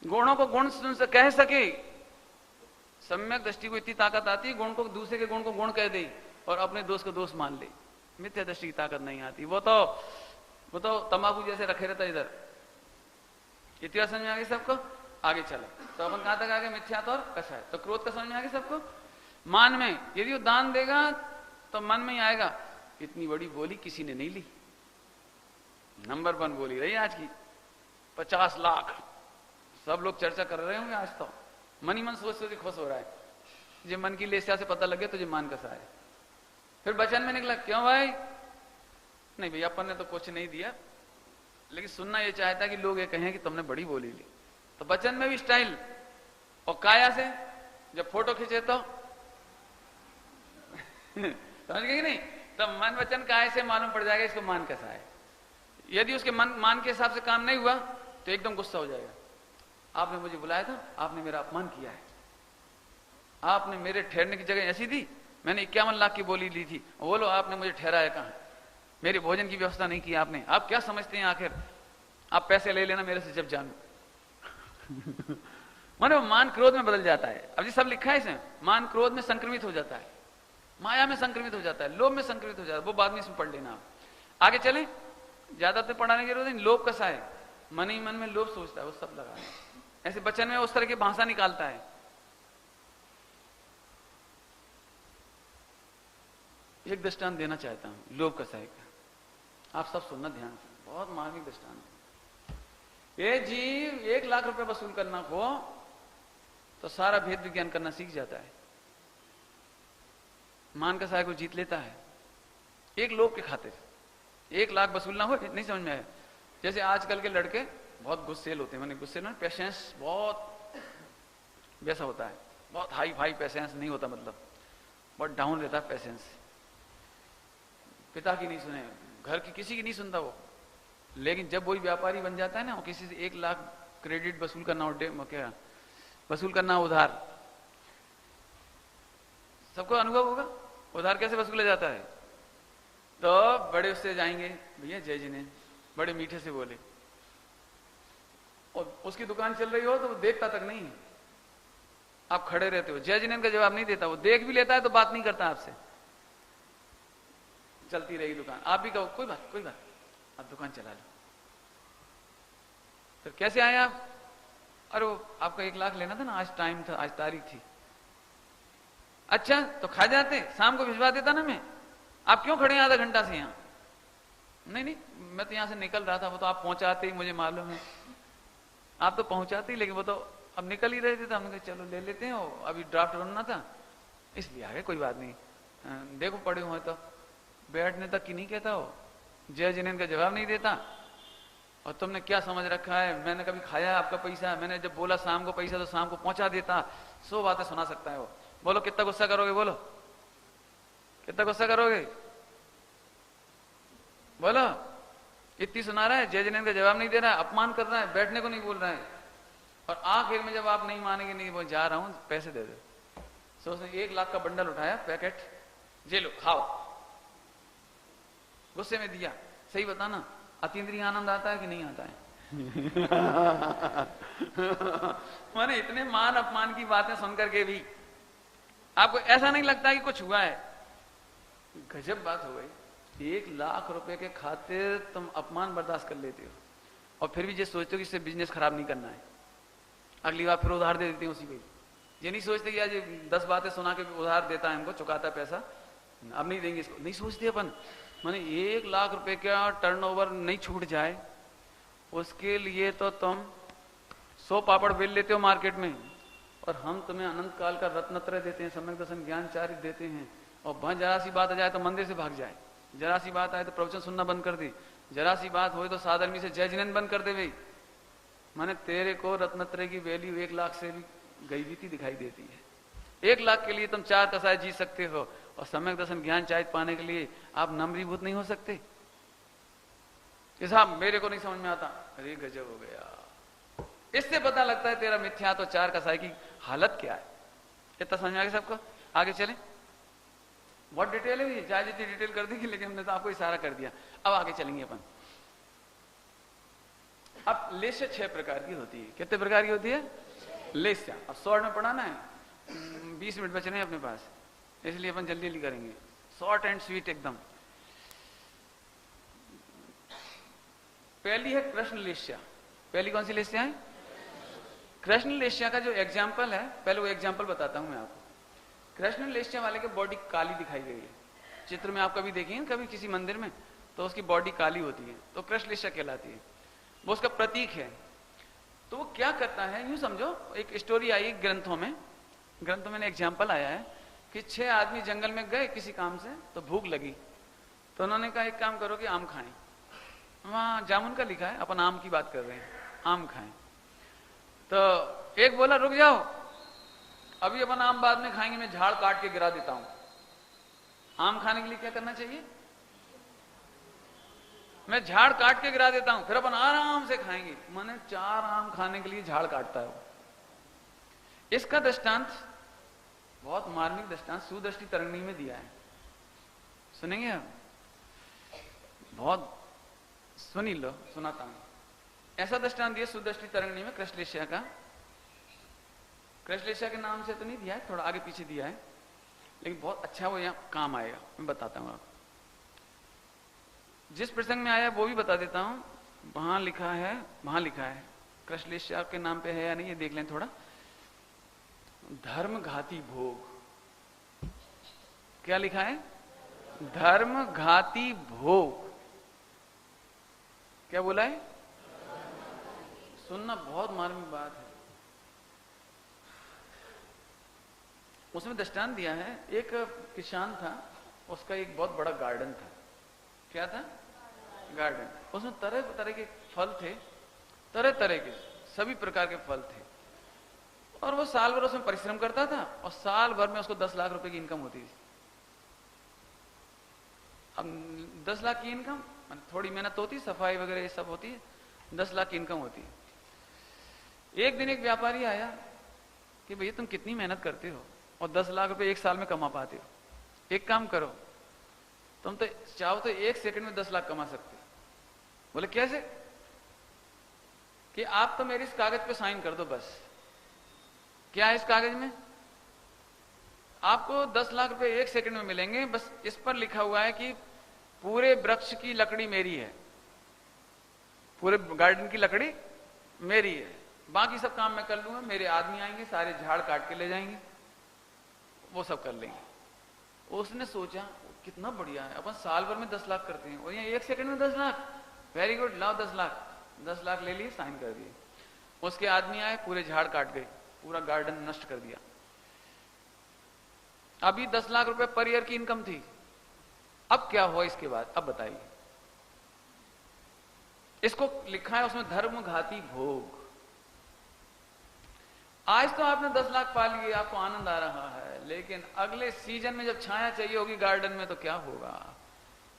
गुणों को गुण सुन सके, कह सके। सम्यक दृष्टि को इतनी ताकत आती है, गुण को दूसरे के गुण को गुण कह दे और अपने दोष को दोष मान ले। मिथ्या दृष्टि की ताकत नहीं आती। वो तो तंबाकू जैसे रखे रहता इधर। इतिहास समझ में आ गई सबको? आगे चलो तो अपन कहां तक आ गए? मिथ्यात्व और कषाय। तो क्रोध का समझ में आ गया सबको? मान में यदि वो दान देगा तो मन में ही आएगा, इतनी बड़ी बोली किसी ने नहीं ली, नंबर 1 बोली रही आज की, 50 लाख। सब लोग चर्चा कर रहे होंगे आज तो, मन ही मन सोच सोच खुश हो रहा है। जो मन की लेस्या से पता लगे तो जो मान कसा है। फिर वचन में निकला, क्यों भाई? नहीं भैया अपन ने तो कुछ नहीं दिया, लेकिन सुनना ये चाहता कि लोग ये कहें कि तुमने बड़ी बोली ली। तो वचन में भी स्टाइल, और काया से जब फोटो खींचे तो समझ गए नहीं? तो मन वचन काय से मालूम पड़ जाएगा इसको मान कैसा है। यदि उसके मान के हिसाब से काम नहीं हुआ तो एकदम गुस्सा हो जाएगा। आपने मुझे बुलाया था, आपने मेरा अपमान किया है, आपने मेरे ठहरने की जगह ऐसी दी, मैंने 51 लाख की बोली ली थी, बोलो आपने मुझे ठहराया कहां? मेरे भोजन की व्यवस्था नहीं की आपने। आप क्या समझते हैं आखिर? आप पैसे ले लेना मेरे से जब जानू। माने वो मान क्रोध में बदल जाता है। अब जी सब लिखा है इसमें, मान क्रोध में संक्रमित हो जाता है, माया में संक्रमित हो जाता है, लोभ में संक्रमित हो जाता है। वो बाद में इसमें पढ़ लेना। आगे चले, ज्यादा तो पढ़ाने की जरूरत नहीं। लोभ कैसा है? मन ही मन में लोभ सोचता है, वो सब लगा है। ऐसे बचन में उस तरह की भाषा निकालता है। एक दृष्टांत देना चाहता हूं लोभ कसाई का, आप सब सुनना ध्यान से, बहुत मार्मिक दृष्टांत है। ये जीव 1 लाख रुपए वसूल करना हो तो सारा भेद विज्ञान करना सीख जाता है, मान कसाई को जीत लेता है एक लोभ के खातिर। 1 लाख वसूलना हो, नहीं समझ में आया। जैसे आजकल के लड़के बहुत गुस्सेल होते हैं, मैंने गुस्सेल ना, पेशेंस बहुत वैसा होता है, बहुत हाई फाई पेशेंस नहीं होता, मतलब बहुत डाउन रहता है पेशेंस। पिता की नहीं सुने, घर की किसी की नहीं सुनता वो, लेकिन जब वही व्यापारी बन जाता है ना, वो किसी से 1 लाख क्रेडिट वसूल करना हो, क्या वसूल करना उधार, सबको अनुभव होगा उधार कैसे वसूला जाता है। तो बड़े उससे जाएंगे, भैया जय जी ने बड़े मीठे से बोले, और उसकी दुकान चल रही हो तो वो देखता तक नहीं है, आप खड़े रहते हो, जय जी ने का जवाब नहीं देता, वो देख भी लेता है तो बात नहीं करता आपसे, चलती रही दुकान, आप भी कहो कोई बात, आप दुकान चला लो। फिर कैसे आए आप? अरे वो आपका 1 लाख लेना था ना, आज टाइम था, आज तारीख थी। अच्छा तो खा जाते, शाम को भिजवा देता ना मैं, आप क्यों खड़े हैं आधा घंटा से यहां? नहीं मैं तो यहां से निकल रहा था, वो तो आप पहुंचाते ही, मुझे मालूम है आप तो पहुंचाते ही, लेकिन वो तो अब निकल ही रहे थे, तो हमने कहा चलो ले लेते हैं, अभी ड्राफ्ट बनना था इसलिए आ गए, कोई बात नहीं, देखो पड़े हुए तो बैठने तक की नहीं कहता हो, जय जिनेन का जवाब नहीं देता। और तुमने क्या समझ रखा है, मैंने कभी खाया आपका पैसा? मैंने जब बोला शाम को पैसा तो शाम को पहुंचा देता। 100 बातें सुना सकता है वो। बोलो कितना गुस्सा करोगे, बोलो कितना गुस्सा करोगे, बोलो। इतनी सुना रहा है, जय जिनेन का जवाब नहीं दे रहा है, अपमान कर रहा है, बैठने को नहीं बोल रहा है, और आखिर में जब आप नहीं मानेंगे, नहीं वो जा रहा हूं पैसे दे दो, तो उसने 1 लाख का बंडल उठाया, पैकेट, जे लो खाओ, गुस्से में दिया। सही बताना, अतीन्द्रिय आनंद आता है कि नहीं आता है? माने इतने मान अपमान की बातें सुनकर के भी आपको ऐसा नहीं लगता कि कुछ हुआ है? गजब बात हो गई। 1 लाख रुपए के खातिर तुम अपमान बर्दाश्त कर लेते हो, और फिर भी ये सोचते हो कि इससे बिजनेस खराब नहीं करना है, अगली बार फिर उधार दे देते हैं उसी पे। ये नहीं सोचते कि आज 10 बातें सुना के उधार देता है हमको, चुकाता है पैसा, अब नहीं देंगे इसको, नहीं सोचते अपन। माने 1 लाख रुपए का टर्नओवर नहीं छूट जाए, उसके लिए तो तुम 100 पापड़ बेल लेते हो मार्केट में, और हम तुम्हें अनंत काल का रत्नत्रय देते हैं, सम्यक दर्शन ज्ञान चारित्र देते हैं, और वहां जरा सी बात आ जाए तो मंदिर से भाग जाए, जरा सी बात आए तो प्रवचन सुनना बंद कर दे, जरा सी बात हो तो साधर्मी से जय जिनेन बंद कर दे भाई। माने तेरे को रत्नत्रय की वैल्यू 1 लाख से भी गई बीती दिखाई देती है। 1 लाख के लिए तुम 4 कसाय जीत सकते हो, और सम्यक दर्शन ज्ञान चारित्र पाने के लिए आप नम्रीभूत नहीं हो सकते कि साहब मेरे को नहीं समझ में आता, अरे गजब हो गया। इससे पता लगता है तेरा मिथ्या तो 4 कसाई की हालत क्या है। इतना समझ में आ गया सबको? आगे चले, बहुत डिटेल है ये, चाहे जितनी डिटेल कर देंगे, लेकिन हमने तो आपको इशारा कर दिया। अब आगे चलेंगे अपन। अब लेस्या 6 प्रकार की होती है। कितने प्रकार की होती है? लेस्या। अब शॉर्ट में पढ़ाना है, 20 मिनट बच रहे हैं अपने पास, इसलिए अपन जल्दी जल्दी करेंगे, शॉर्ट एंड स्वीट एकदम। पहली है कृष्ण लेस्या। पहली कौन सी लेस्या है? कृष्ण लेस्या का जो एग्जाम्पल है, पहले वो एग्जाम्पल बताता हूं मैं आपको। कृष्ण लेस्या वाले की बॉडी काली दिखाई गई है, चित्र में आप कभी देखेंगे कभी किसी मंदिर में, तो उसकी बॉडी काली होती है, तो कृष्ण लेस्या कहलाती है, वो उसका प्रतीक है। तो वो क्या करता है, यूं समझो, एक स्टोरी आई ग्रंथों में एग्जाम्पल आया है कि 6 आदमी जंगल में गए किसी काम से, तो भूख लगी, तो उन्होंने कहा एक काम करो कि आम खाएं। वहां जामुन का लिखा है, अपन आम की बात कर रहे हैं, आम खाएं। तो एक बोला रुक जाओ, अभी अपन आम बाद में खाएंगे, मैं झाड़ काट के गिरा देता हूं। आम खाने के लिए क्या करना चाहिए? मैं झाड़ काट के गिरा देता हूं, फिर अपन आराम से खाएंगे। मैंने 4 आम खाने के लिए झाड़ काटता है वो। इसका दृष्टांत बहुत मार्मिक दृष्टांत सुदृष्टि तरंगिणी में दिया है, सुनेंगे आप? बहुत सुनी लो, सुनाता हूं। ऐसा दृष्टांत दिया सुदृष्टि तरंगिणी में कृष्ण लेस्या का। कृष्ण लेस्या के नाम से तो नहीं दिया है, थोड़ा आगे पीछे दिया है, लेकिन बहुत अच्छा वो यहां काम आएगा, मैं बताता हूं आपको। जिस प्रसंग में आया वो भी बता देता हूं। वहां लिखा है कृष्ण लेस्या के नाम पे है या नहीं ये देख लें थोड़ा। धर्म घाती भोग, क्या लिखा है? धर्म घाती भोग। क्या बोला है? सुनना, बहुत मार्मिक बात है। उसमें दृष्टांत दिया है, एक किसान था, उसका एक बहुत बड़ा गार्डन था। क्या था? गार्डन। उसमें तरह तरह के फल थे, तरह तरह के सभी प्रकार के फल थे, और वो साल भर उसमें परिश्रम करता था, और साल भर में उसको 10 लाख रुपए की इनकम होती थी। अब 10 लाख की इनकम, थोड़ी मेहनत होती, सफाई वगैरह ये सब होती है, 10 लाख की इनकम होती है। एक दिन एक व्यापारी आया कि भैया तुम कितनी मेहनत करते हो और 10 लाख रुपए एक साल में कमा पाते हो, एक काम करो, तुम तो चाहो तो 1 सेकंड में 10 लाख कमा सकते हो। बोले कैसे? कि आप तो मेरी इस कागज पे साइन कर दो बस। क्या है इस कागज में? आपको 10 लाख रुपए 1 सेकंड में मिलेंगे, बस इस पर लिखा हुआ है कि पूरे वृक्ष की लकड़ी मेरी है, पूरे गार्डन की लकड़ी मेरी है, बाकी सब काम मैं कर लूंगा, मेरे आदमी आएंगे, सारे झाड़ काट के ले जाएंगे, वो सब कर लेंगे। उसने सोचा कितना बढ़िया है, अपन साल भर में 10 लाख करते हैं और यहाँ 1 सेकंड में 10 लाख, वेरी गुड, लाओ 10 लाख। 10 लाख ले लिए, साइन कर दिए। उसके आदमी आए, पूरे झाड़ काट गए, पूरा गार्डन नष्ट कर दिया। अभी 10 लाख रुपए पर ईयर की इनकम थी। अब क्या हुआ इसके बाद? अब बताइए। इसको लिखा है उसमें धर्म घाती भोग। आज तो आपने 10 लाख पा लिए, आपको आनंद आ रहा है, लेकिन अगले सीजन में जब छाया चाहिए होगी गार्डन में तो क्या होगा?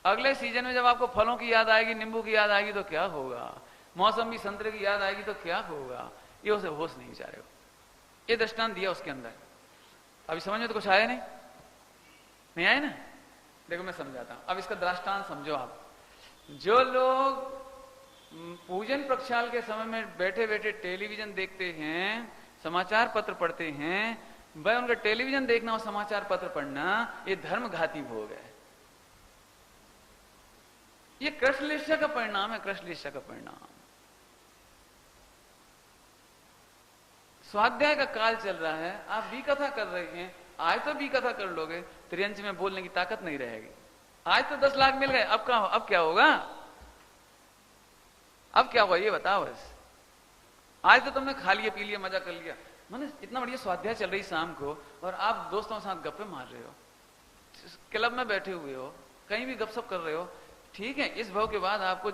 अगले सीजन में जब आपको फलों की याद आएगी, नींबू की याद आएगी तो क्या होगा? मौसमी संतरे की याद आएगी तो क्या होगा? ये उसे होश नहीं जा रहे हो। ये दृष्टांत दिया उसके अंदर। अभी समझ में तो कुछ आया नहीं? नहीं आया ना? देखो मैं समझाता हूं। अब इसका दृष्टांत समझो आप। जो लोग पूजन प्रक्षाल के समय में बैठे बैठे टेलीविजन देखते हैं, समाचार पत्र पढ़ते हैं, वह उनका टेलीविजन देखना और समाचार पत्र पढ़ना ये धर्म घाती भोग है। ये कृष्णलेशा का परिणाम है, कृष्णलेशा का परिणाम। स्वाध्याय का काल चल रहा है, आप भी कथा कर रहे हैं, आज तो भी कथा कर लोगे, त्रियंच में बोलने की ताकत नहीं रहेगी। आज तो 10 लाख मिल गए, अब क्या होगा? अब क्या होगा ये बताओ बस। आज तो तुमने खा लिया, पी लिया, मजा कर लिया, मैंने इतना बढ़िया स्वाध्याय चल रही शाम को, और आप दोस्तों के साथ गप्पे मार रहे हो, क्लब में बैठे हुए हो, कहीं भी गपशप कर रहे हो, ठीक है। इस भाव के बाद आपको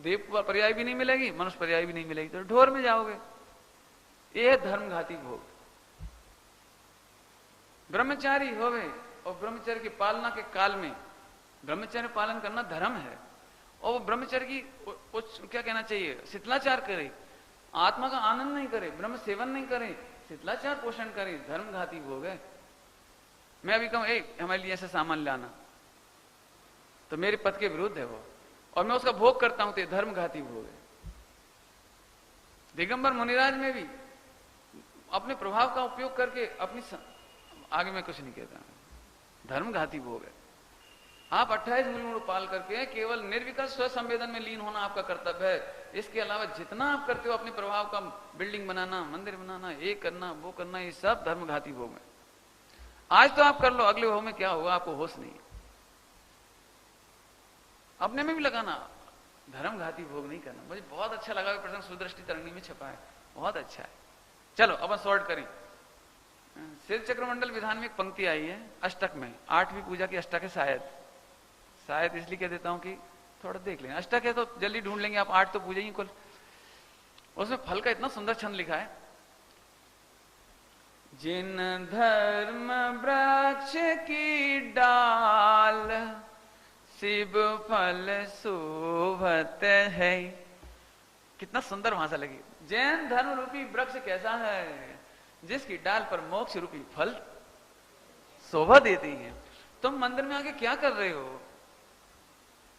देव पर्याय भी नहीं मिलेगी, मनुष्य पर्याय भी नहीं मिलेगी, तो ढोर में जाओगे। ये धर्म घाती भोग। ब्रह्मचारी होवे और ब्रह्मचर्य की पालना के काल में ब्रह्मचर्य पालन करना धर्म है, और वो ब्रह्मचर्य की क्या कहना चाहिए, शिथिलाचार करे, आत्मा का आनंद नहीं करे, ब्रह्म सेवन नहीं करे, शिथिलाचार पोषण करे, धर्म घाती भोग है। मैं अभी कहूं हमारे लिए ऐसा सामान लाना, तो मेरे पद के विरुद्ध है वो, और मैं उसका भोग करता हूं, तो धर्म घाती भोग है। दिगंबर मुनिराज में भी अपने प्रभाव का उपयोग करके आगे मैं कुछ नहीं कहता, धर्म घाती भोग है। आप 28 मूल पाल करके केवल निर्विकल्प स्व संवेदन में लीन होना आपका कर्तव्य है। इसके अलावा जितना आप करते हो अपने प्रभाव का, बिल्डिंग बनाना, मंदिर बनाना, ये करना, वो करना, ये सब धर्म घाती भोग है। आज तो आप कर लो, अगले भाव में क्या होगा आपको होश नहीं। अपने में भी लगाना, धर्म घाती भोग नहीं करना। मुझे बहुत अच्छा लगा प्रसंग सुदृष्टि तरंगी में छपा है, बहुत अच्छा है। चलो अपन सॉर्ट करें। शिव चक्रमंडल विधान में एक पंक्ति आई है अष्टक में, 8वीं पूजा की अष्टक है, शायद इसलिए कह देता हूं कि थोड़ा देख लें। अष्टक है तो जल्दी ढूंढ लेंगे आप, 8 तो पूजा ही कुल। उसमें फल का इतना सुंदर छंद लिखा है, जिन धर्म वृक्ष की डाल शिव फल शोभत है। कितना सुंदर भाषा लगी। जैन धर्म रूपी वृक्ष कैसा है, जिसकी डाल पर मोक्ष रूपी फल शोभा देती है। तुम मंदिर में आके क्या कर रहे हो?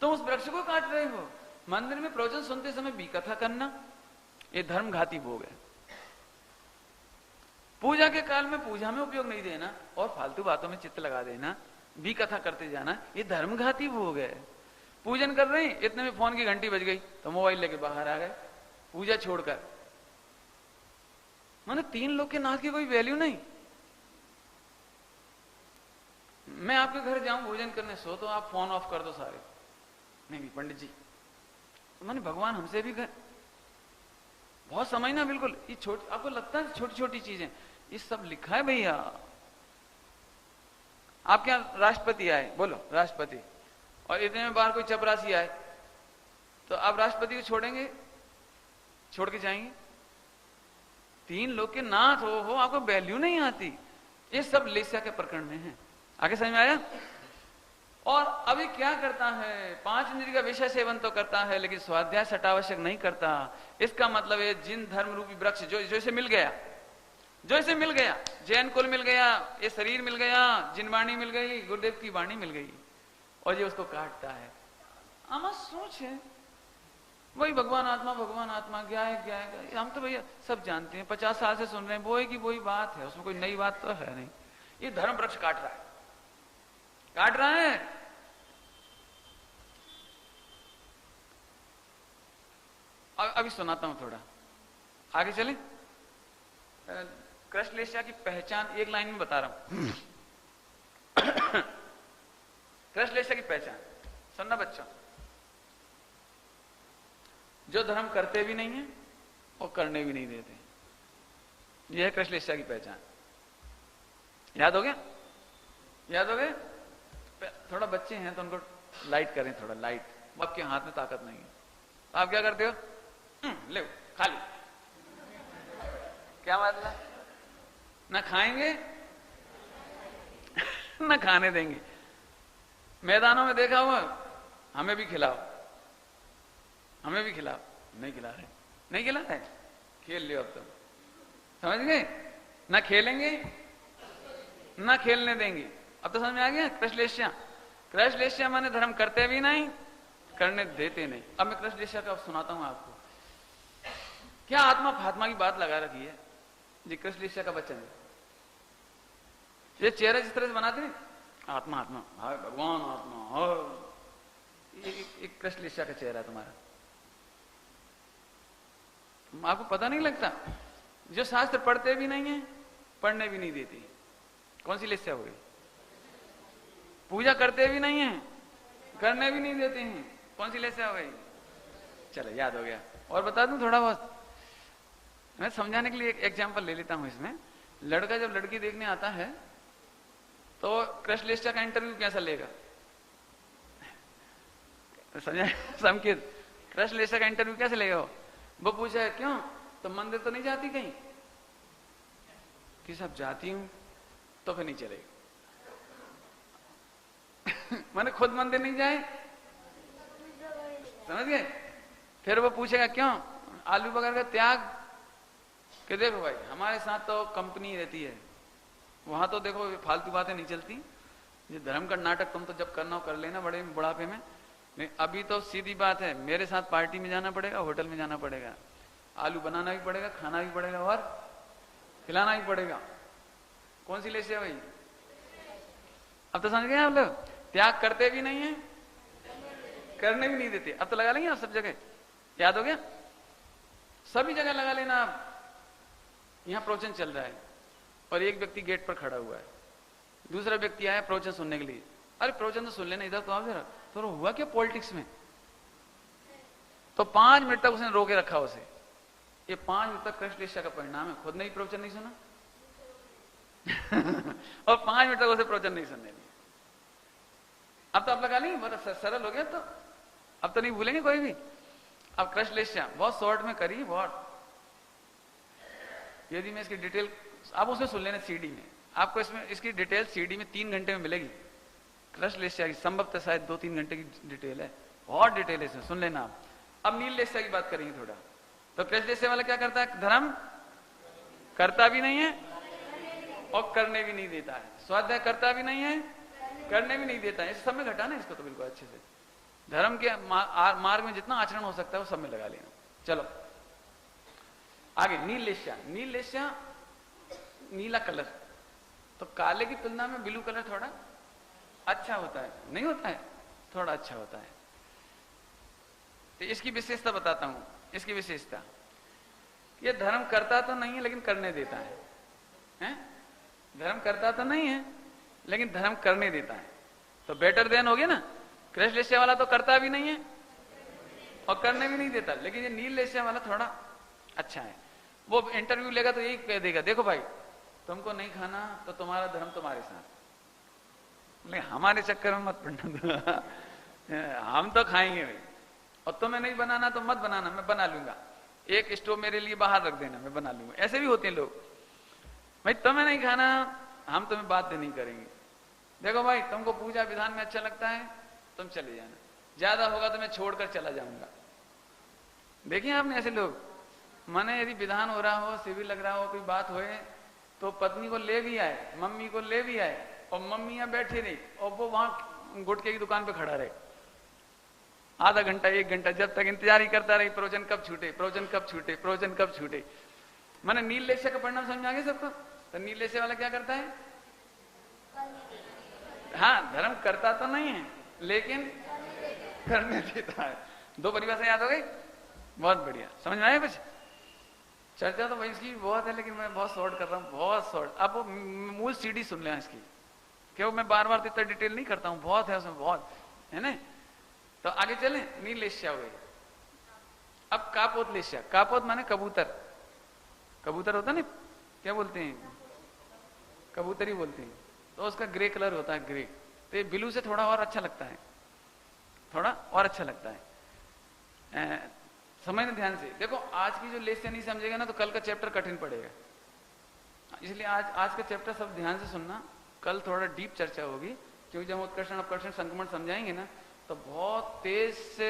तुम उस वृक्ष को काट रहे हो। मंदिर में प्रवचन सुनते समय भी कथा करना, ये धर्म घाती भोग है। पूजा के काल में पूजा में उपयोग नहीं देना और फालतू बातों में चित्त लगा देना, भी कथा करते जाना, ये धर्म घाती भोग है। पूजन कर रहे हैं, इतने में फोन की घंटी बज गई तो मोबाइल लेके बाहर आ गए, पूजा छोड़कर। माने 3 लोग के नाथ की कोई वैल्यू नहीं। मैं आपके घर जाऊं भोजन करने, सो तो आप फोन ऑफ कर दो सारे। नहीं पंडित जी, तो मैंने भगवान हमसे भी घर बहुत समझना, बिल्कुल ये छोटी, आपको लगता है छोटी छोटी चीजें, ये सब लिखा है भैया। आपके यहां राष्ट्रपति आए, बोलो राष्ट्रपति, और इतने में बाहर कोई चपरासी आए, तो आप राष्ट्रपति को छोड़ेंगे? छोड़ के जाएंगे? 3 लोग के नाथ हो आपको वैल्यू नहीं आती। ये सब लेस्या के प्रकरण में है। आगे समझ में आया? और अभी क्या करता है, 5 इंद्रिय का विषय सेवन तो करता है, लेकिन स्वाध्याय सटावश्यक नहीं करता। इसका मतलब है जिन धर्म रूपी वृक्ष जो इसे मिल गया, जो इसे मिल गया, जैन कुल मिल गया, ये शरीर मिल गया, जिन वाणी मिल गई, गुरुदेव की वाणी मिल गई, और ये उसको काटता है। आमा सोच है, वही भगवान आत्मा क्या है, हम तो भैया सब जानते हैं, 50 साल से सुन रहे हैं, वो है कि वही बात है, उसमें कोई नई बात तो है नहीं। ये धर्म वृक्ष काट रहा है, काट रहा है। अभी सुनाता हूं थोड़ा, आगे चले। कृष्णलेस्या की पहचान एक लाइन में बता रहा हूं। कृष्णलेस्या की पहचान सुनना बच्चों, जो धर्म करते भी नहीं है और करने भी नहीं देते, यह है कृष्णलेस्या की पहचान। याद हो गया? याद हो गया? थोड़ा बच्चे हैं तो उनको लाइट करें, थोड़ा लाइट। आपके हाथ में ताकत नहीं है, आप क्या करते हो? ले खाली, क्या मतलब? ना खाएंगे ना खाने देंगे। मैदानों में देखा हुआ, हमें भी खिलाओ, हमें भी खिलाओ, नहीं खिला रहे, नहीं खिला रहे, खेल लियो अब तुम, समझ गए? ना खेलेंगे ना खेलने देंगे। अब तो समझ में आ गया? कृष्णलेस्या, कृष्णलेस्या माने धर्म करते भी नहीं, करने देते नहीं। अब मैं कृष्णलेस्या का सुनाता हूं आपको। क्या आत्मा फात्मा की बात लगा रखी है जी, कृष्णलेस्या का वचन है। ये चेहरा जिस तरह से बनाते हैं, आत्मा आत्मा, हाय भगवान आत्मा, एक कृष्णलेस्या का चेहरा है तुम्हारा, आपको पता नहीं लगता। जो शास्त्र पढ़ते भी नहीं है, पढ़ने भी नहीं देते, कौन सी लेस्या हो गई? पूजा करते भी नहीं है, करने भी नहीं देते हैं, कौन सी लेस्या हो गई? चलो याद हो गया। और बता दूं थोड़ा बहुत, मैं समझाने के लिए एक एग्जांपल ले लेता हूं इसमें। लड़का जब लड़की देखने आता है तो कृष्णलेस्या का इंटरव्यू कैसा लेगा? समझा? संकेत, कृष्णलेस्या का इंटरव्यू कैसे लेगा? वो पूछा क्यों, तो मंदिर तो नहीं जाती कहीं? कि सब जाती हूं, तो फिर नहीं चलेगा। मैंने खुद मंदिर नहीं जाए, समझ गए? फिर वो पूछेगा क्यों, आलू वगैरह का त्याग, कि देखो भाई हमारे साथ तो कंपनी रहती है, वहां तो देखो फालतू बातें नहीं चलती, ये धर्म का नाटक तुम तो जब करना हो कर लेना बड़े बुढ़ापे में, नहीं अभी तो सीधी बात है, मेरे साथ पार्टी में जाना पड़ेगा, होटल में जाना पड़ेगा, आलू बनाना भी पड़ेगा, खाना भी पड़ेगा और खिलाना भी पड़ेगा। कौन सी लेस्या भाई? अब तो समझ गए आप लोग? त्याग करते भी नहीं है, करने भी नहीं देते। अब तो लगा लेंगे आप सब जगह, याद हो गया? सभी जगह लगा लेना आप। यहां प्रवचन चल रहा है और एक व्यक्ति गेट पर खड़ा हुआ है, दूसरा व्यक्ति आया प्रवचन सुनने के लिए। अरे प्रवचन तो सुन लेना, इधर तो आओ जरा। तो हुआ क्या पॉलिटिक्स में? तो 5 मिनट तक उसने रोके रखा उसे। ये 5 मिनट तक कृष्णलेस्या का परिणाम है, खुद ने ही प्रवचन नहीं सुना और 5 मिनट तक उसे प्रवचन नहीं सुनने दिया। अब तो आप लगा लेंगे, बहुत सरल हो गया, तो अब तो नहीं भूलेंगे कोई भी। अब कृष्णलेस्या बहुत शॉर्ट में करी, बहुत। यदि मैं इसकी डिटेल आप उसमें सुन लेना सीडी में, आपको इसमें इसकी डिटेल सीडी में 3 घंटे में मिलेगी। कृष्णलेस्या की संभवतः शायद 2-3 घंटे की डिटेल है, बहुत डिटेल है इसमें, सुन लेना आप। अब नीललेस्या की बात करेंगे थोड़ा। तो कृष्णलेस्या वाला क्या करता है? धर्म करता भी नहीं है और करने भी नहीं देता है, स्वाध्याय करता भी नहीं है, करने भी नहीं देता है। इस सब में घटाना इसको तो बिल्कुल अच्छे से। धर्म के मार्ग में जितना आचरण हो सकता है वो सब में लगा लेना। चलो आगे, नीललेस्या। नीललेस्या नीला कलर, तो काले की तुलना में ब्लू कलर थोड़ा अच्छा होता है, नहीं होता है? थोड़ा अच्छा होता है। तो इसकी विशेषता बताता हूं। इसकी विशेषता, ये धर्म करता तो नहीं है लेकिन करने देता है, हैं? धर्म करता तो नहीं है लेकिन धर्म करने देता है। तो बेटर देन हो गया ना। कृष्ण लेस्या वाला तो करता भी नहीं है और करने भी नहीं देता, लेकिन ये नील लेस्या वाला थोड़ा अच्छा है। वो इंटरव्यू लेगा तो यही कह देगा, देखो भाई तुमको नहीं खाना तो तुम्हारा धर्म तुम्हारे साथ, लेकिन हमारे चक्कर में मत पड़ना हम तो खाएंगे भाई, और तुम्हें नहीं बनाना तो मत बनाना, मैं बना लूंगा, एक स्टोव मेरे लिए बाहर रख देना, मैं बना लूंगा। ऐसे भी होते हैं लोग, भाई तुम्हें नहीं खाना हम तुम्हें बाध्य नहीं करेंगे, देखो भाई तुमको पूजा विधान में अच्छा लगता है तुम चले जाना, ज्यादा होगा तो मैं छोड़कर चला जाऊंगा। देखिए आपने ऐसे लोग, माने यदि विधान हो रहा हो, शिविर लग रहा हो, कोई बात होए तो पत्नी को ले भी आए, मम्मी को ले भी आए, और मम्मी यहाँ बैठी रही और वो वहां गुटके की दुकान पे खड़ा रहे आधा घंटा 1 घंटा, जब तक इंतजार ही करता रही प्रवचन कब छूटे, प्रवचन कब छूटे, प्रवचन कब छूटे। मैंने नील लेस्या का परिणाम समझ आ गया सबको। तो नील लेस्या वाला क्या करता है? हाँ, धर्म करता तो नहीं है लेकिन करने देता है। 2 परिभाषा याद हो गई, बहुत बढ़िया, समझ में आया कुछ? चर्चा तो भाई इसकी बहुत है, लेकिन मैं बहुत शॉर्ट कर रहा हूँ, बहुत शॉर्ट। अब वो मूल सीडी सुन लें इसकी, क्यों मैं बार बार इतना डिटेल नहीं करता हूँ, बहुत है उसमें, बहुत है ना। तो आगे चले, नील लेस्या हो गई। अब कापोत लेस्या, कापोत माने कबूतर, कबूतर होता ना, क्या बोलते हैं, कबूतर ही बोलते हैं, तो उसका ग्रे कलर होता है, ग्रे, तो ये ब्लू से थोड़ा और अच्छा लगता है, थोड़ा और अच्छा लगता है। समझना ध्यान से, देखो आज की जो लेस्या नहीं समझेगा ना तो कल का चैप्टर कठिन पड़ेगा, इसलिए आज का चैप्टर सब ध्यान से सुनना, कल थोड़ा डीप चर्चा होगी, क्योंकि जब उत्कर्षण अपकर्षण संक्रमण समझाएंगे ना तो बहुत तेज से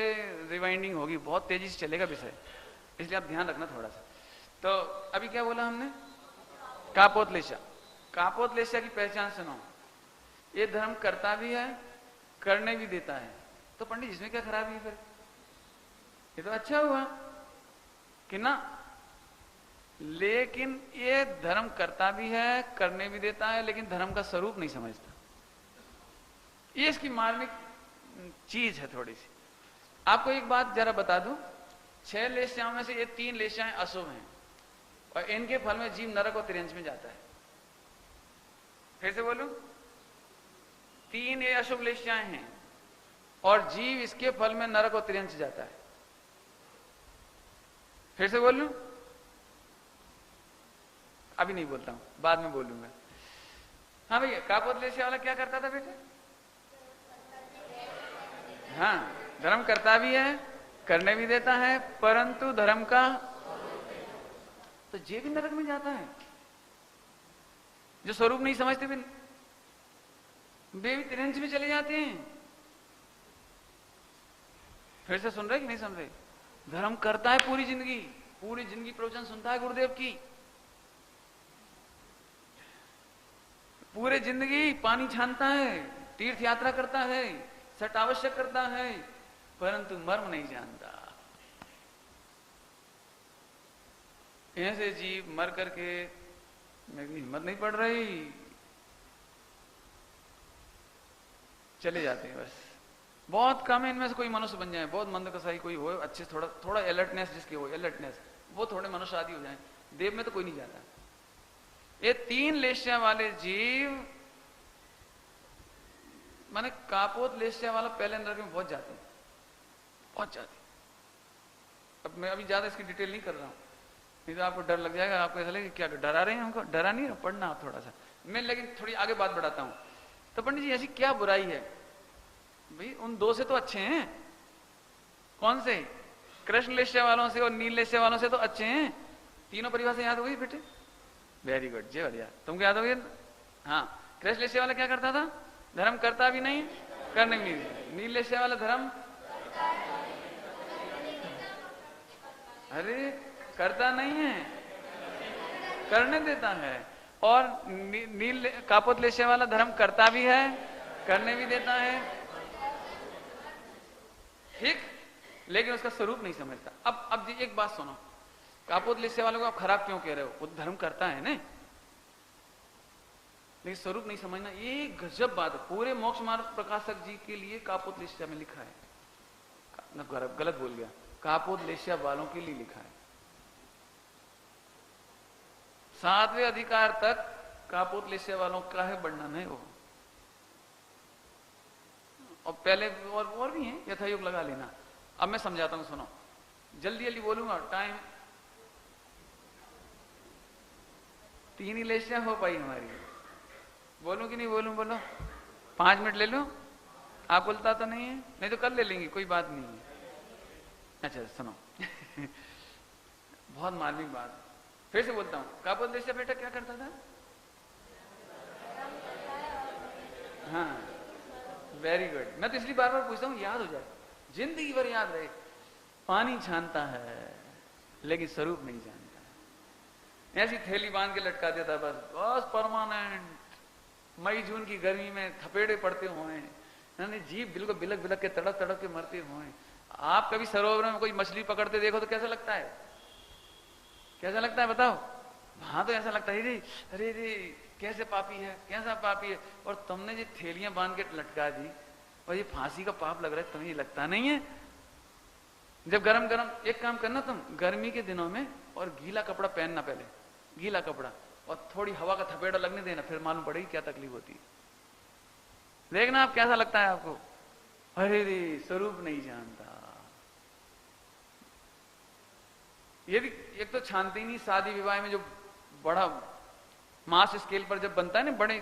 रिवाइंडिंग होगी, बहुत तेजी से चलेगा विषय, इसलिए आप ध्यान रखना थोड़ा सा। तो अभी क्या बोला हमने? कापोत लेस्या। कापोत लेस्या की पहचान सुनो, ये धर्म करता भी है करने भी देता है। तो पंडित इसमें क्या खराबी है फिर? ये तो अच्छा हुआ कि ना, लेकिन ये धर्म करता भी है करने भी देता है, लेकिन धर्म का स्वरूप नहीं समझता। ये इसकी मार्मिक चीज है थोड़ी सी। आपको एक बात जरा बता दूं, 6 लेस्याओं में से ये 3 लेस्याएं अशुभ हैं और इनके फल में जीव नरक और त्रियंश में जाता है। फिर से बोलूं, 3 ये अशुभ लेस्याएं हैं और जीव इसके फल में नरक और त्रियंश जाता है। फिर से बोलूं? अभी नहीं बोलता हूं, बाद में बोलूंगा। हाँ भैया, कापोत लेस्या वाला क्या करता था बेटे? हाँ, धर्म करता भी है करने भी देता है, परंतु धर्म का तो जे भी नरक में जाता है, जो स्वरूप नहीं समझते भी वे भी त्रियंश में चले जाते हैं। फिर से सुन रहे कि नहीं सुन रहे? धर्म करता है पूरी जिंदगी प्रवचन सुनता है गुरुदेव की, पूरी जिंदगी पानी छानता है, तीर्थ यात्रा करता है, सट आवश्यक करता है, परंतु मर्म नहीं जानता। ऐसे जीव मर करके मेरी हिम्मत नहीं पड़ रही, चले जाते हैं बस। बहुत कम है इनमें से कोई मनुष्य बन जाए, बहुत मंद कसाई कोई हो, अच्छे थोड़ा अलर्टनेस जिसकी हो, अलर्टनेस, वो थोड़े मनुष्य आदि हो जाए। देव में तो कोई नहीं जाता। ये 3 लेस्या वाले जीव, माने कापोत लेस्या वाला पहले नरक में बहुत जाते हैं, बहुत जाते। अब मैं अभी ज्यादा इसकी डिटेल नहीं कर रहा हूं, नहीं तो आपको डर लग जाएगा, आपको ऐसा लगेगा क्या डरा रहे हैं हमको। डरा नहीं है, पढ़ना आप थोड़ा सा, मैं लेकिन थोड़ी आगे बात बढ़ाता हूं। तो पंडित जी ऐसी क्या बुराई है भाई? उन 2 से तो अच्छे हैं। कौन से? कृष्ण लेस्या वालों से और नील लेस्या वालों से तो अच्छे हैं। तीनों परिभाषा याद हो गई बेटे? वेरी गुड, जय बढ़िया, तुमको याद हो गया? हाँ, कृष्ण लेस्या वाला क्या करता था? धर्म करता भी नहीं करने भी नहीं। नील लेस्या वाला धर्म अरे करता नहीं है करने देता है, और नील कापोत लेस्या वाला धर्म करता भी है करने भी देता है, ठीक, लेकिन उसका स्वरूप नहीं समझता। अब जी एक बात सुनो, कापोत लेस्या वालों को आप खराब क्यों कह रहे हो? वो धर्म करता है ना, लेकिन स्वरूप नहीं समझना, ये गजब बात है। पूरे मोक्ष मार्ग प्रकाशक जी के लिए कापोत लेस्या में लिखा है, गलत बोल गया, कापोत लेस्या वालों के लिए लिखा है। 7वें अधिकार तक कापोत लेस्या वालों का है वर्णन है वो, और पहले और भी हैं, यथायोग लगा लेना। अब मैं समझाता हूं, सुनो, जल्दी जल्दी बोलूंगा, टाइम 3 ही लेशियां हो पाई हमारी। बोलूं कि नहीं बोलूं? बोलो, 5 मिनट ले लो। आप बोलता तो नहीं है, नहीं तो कल ले लेंगे, कोई बात नहीं है। अच्छा सुनो बहुत मार्मिक बात, फिर से बोलता हूं। काबुल लेशिया बेटा क्या करता था? हाँ, वेरी गुड। मैं तो इसलिए बार बार पूछता हूँ, याद हो जाए, जिंदगी भर याद रहे। पानी छानता है लेकिन स्वरूप नहीं जानता। ऐसी थैली बांध के लटका देता, बस बस परमानेंट। मई जून की गर्मी में थपेड़े पड़ते हुए, जीभ बिल्कुल बिलक बिलक के तड़प तड़प के मरते हुए। आप कभी सरोवर में कोई मछली पकड़ते देखो तो कैसा लगता है? कैसा लगता है बताओ? हाँ, तो ऐसा लगता है रे, अरे रे कैसे पापी है, कैसा पापी है। और तुमने ये थैलियां बांध के लटका दी और ये फांसी का पाप लग रहा है, तुम्हें ये लगता नहीं है? जब गरम गरम, एक काम करना तुम गर्मी के दिनों में, और गीला कपड़ा पहनना, पहले गीला कपड़ा, और थोड़ी हवा का थपेड़ा लगने देना, फिर मालूम पड़ेगी क्या तकलीफ होती है। देखना आप कैसा लगता है आपको। अरे रे स्वरूप नहीं जानता। ये भी एक तो छानते ही नहीं। शादी विवाह में जो बड़ा मास स्केल पर जब बनता है ना, बड़े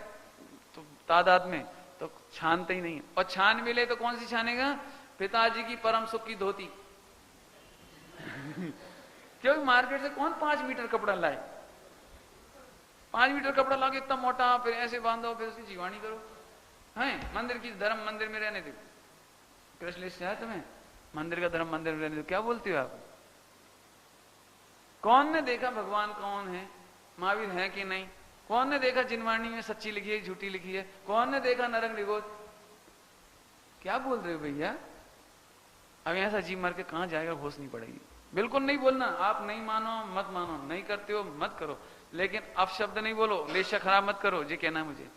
तो तादाद में, तो छानते ही नहीं। और छान मिले तो कौन सी छानेगा? पिताजी की परम सुख की धोती क्योंकि मार्केट से कौन 5 मीटर कपड़ा लाए? 5 मीटर कपड़ा लाके इतना मोटा, फिर ऐसे बांधो, फिर उसकी जीवानी करो। है मंदिर की धर्म मंदिर में रहने दो। कृष्ण से है तुम्हें मंदिर का धर्म मंदिर में रहने दो, क्या बोलते हो आप? कौन ने देखा भगवान कौन है, महावीर है कि नहीं? कौन ने देखा जिनवाणी में सच्ची लिखी है झूठी लिखी है? कौन ने देखा नरक निगोद? क्या बोल रहे हो भैया? अब ऐसा जी मर के कहां जाएगा, होश नहीं पड़ेगी। बिल्कुल नहीं बोलना। आप नहीं मानो मत मानो, नहीं करते हो मत करो, लेकिन अपशब्द नहीं बोलो, लेशा खराब मत करो, ये कहना है मुझे।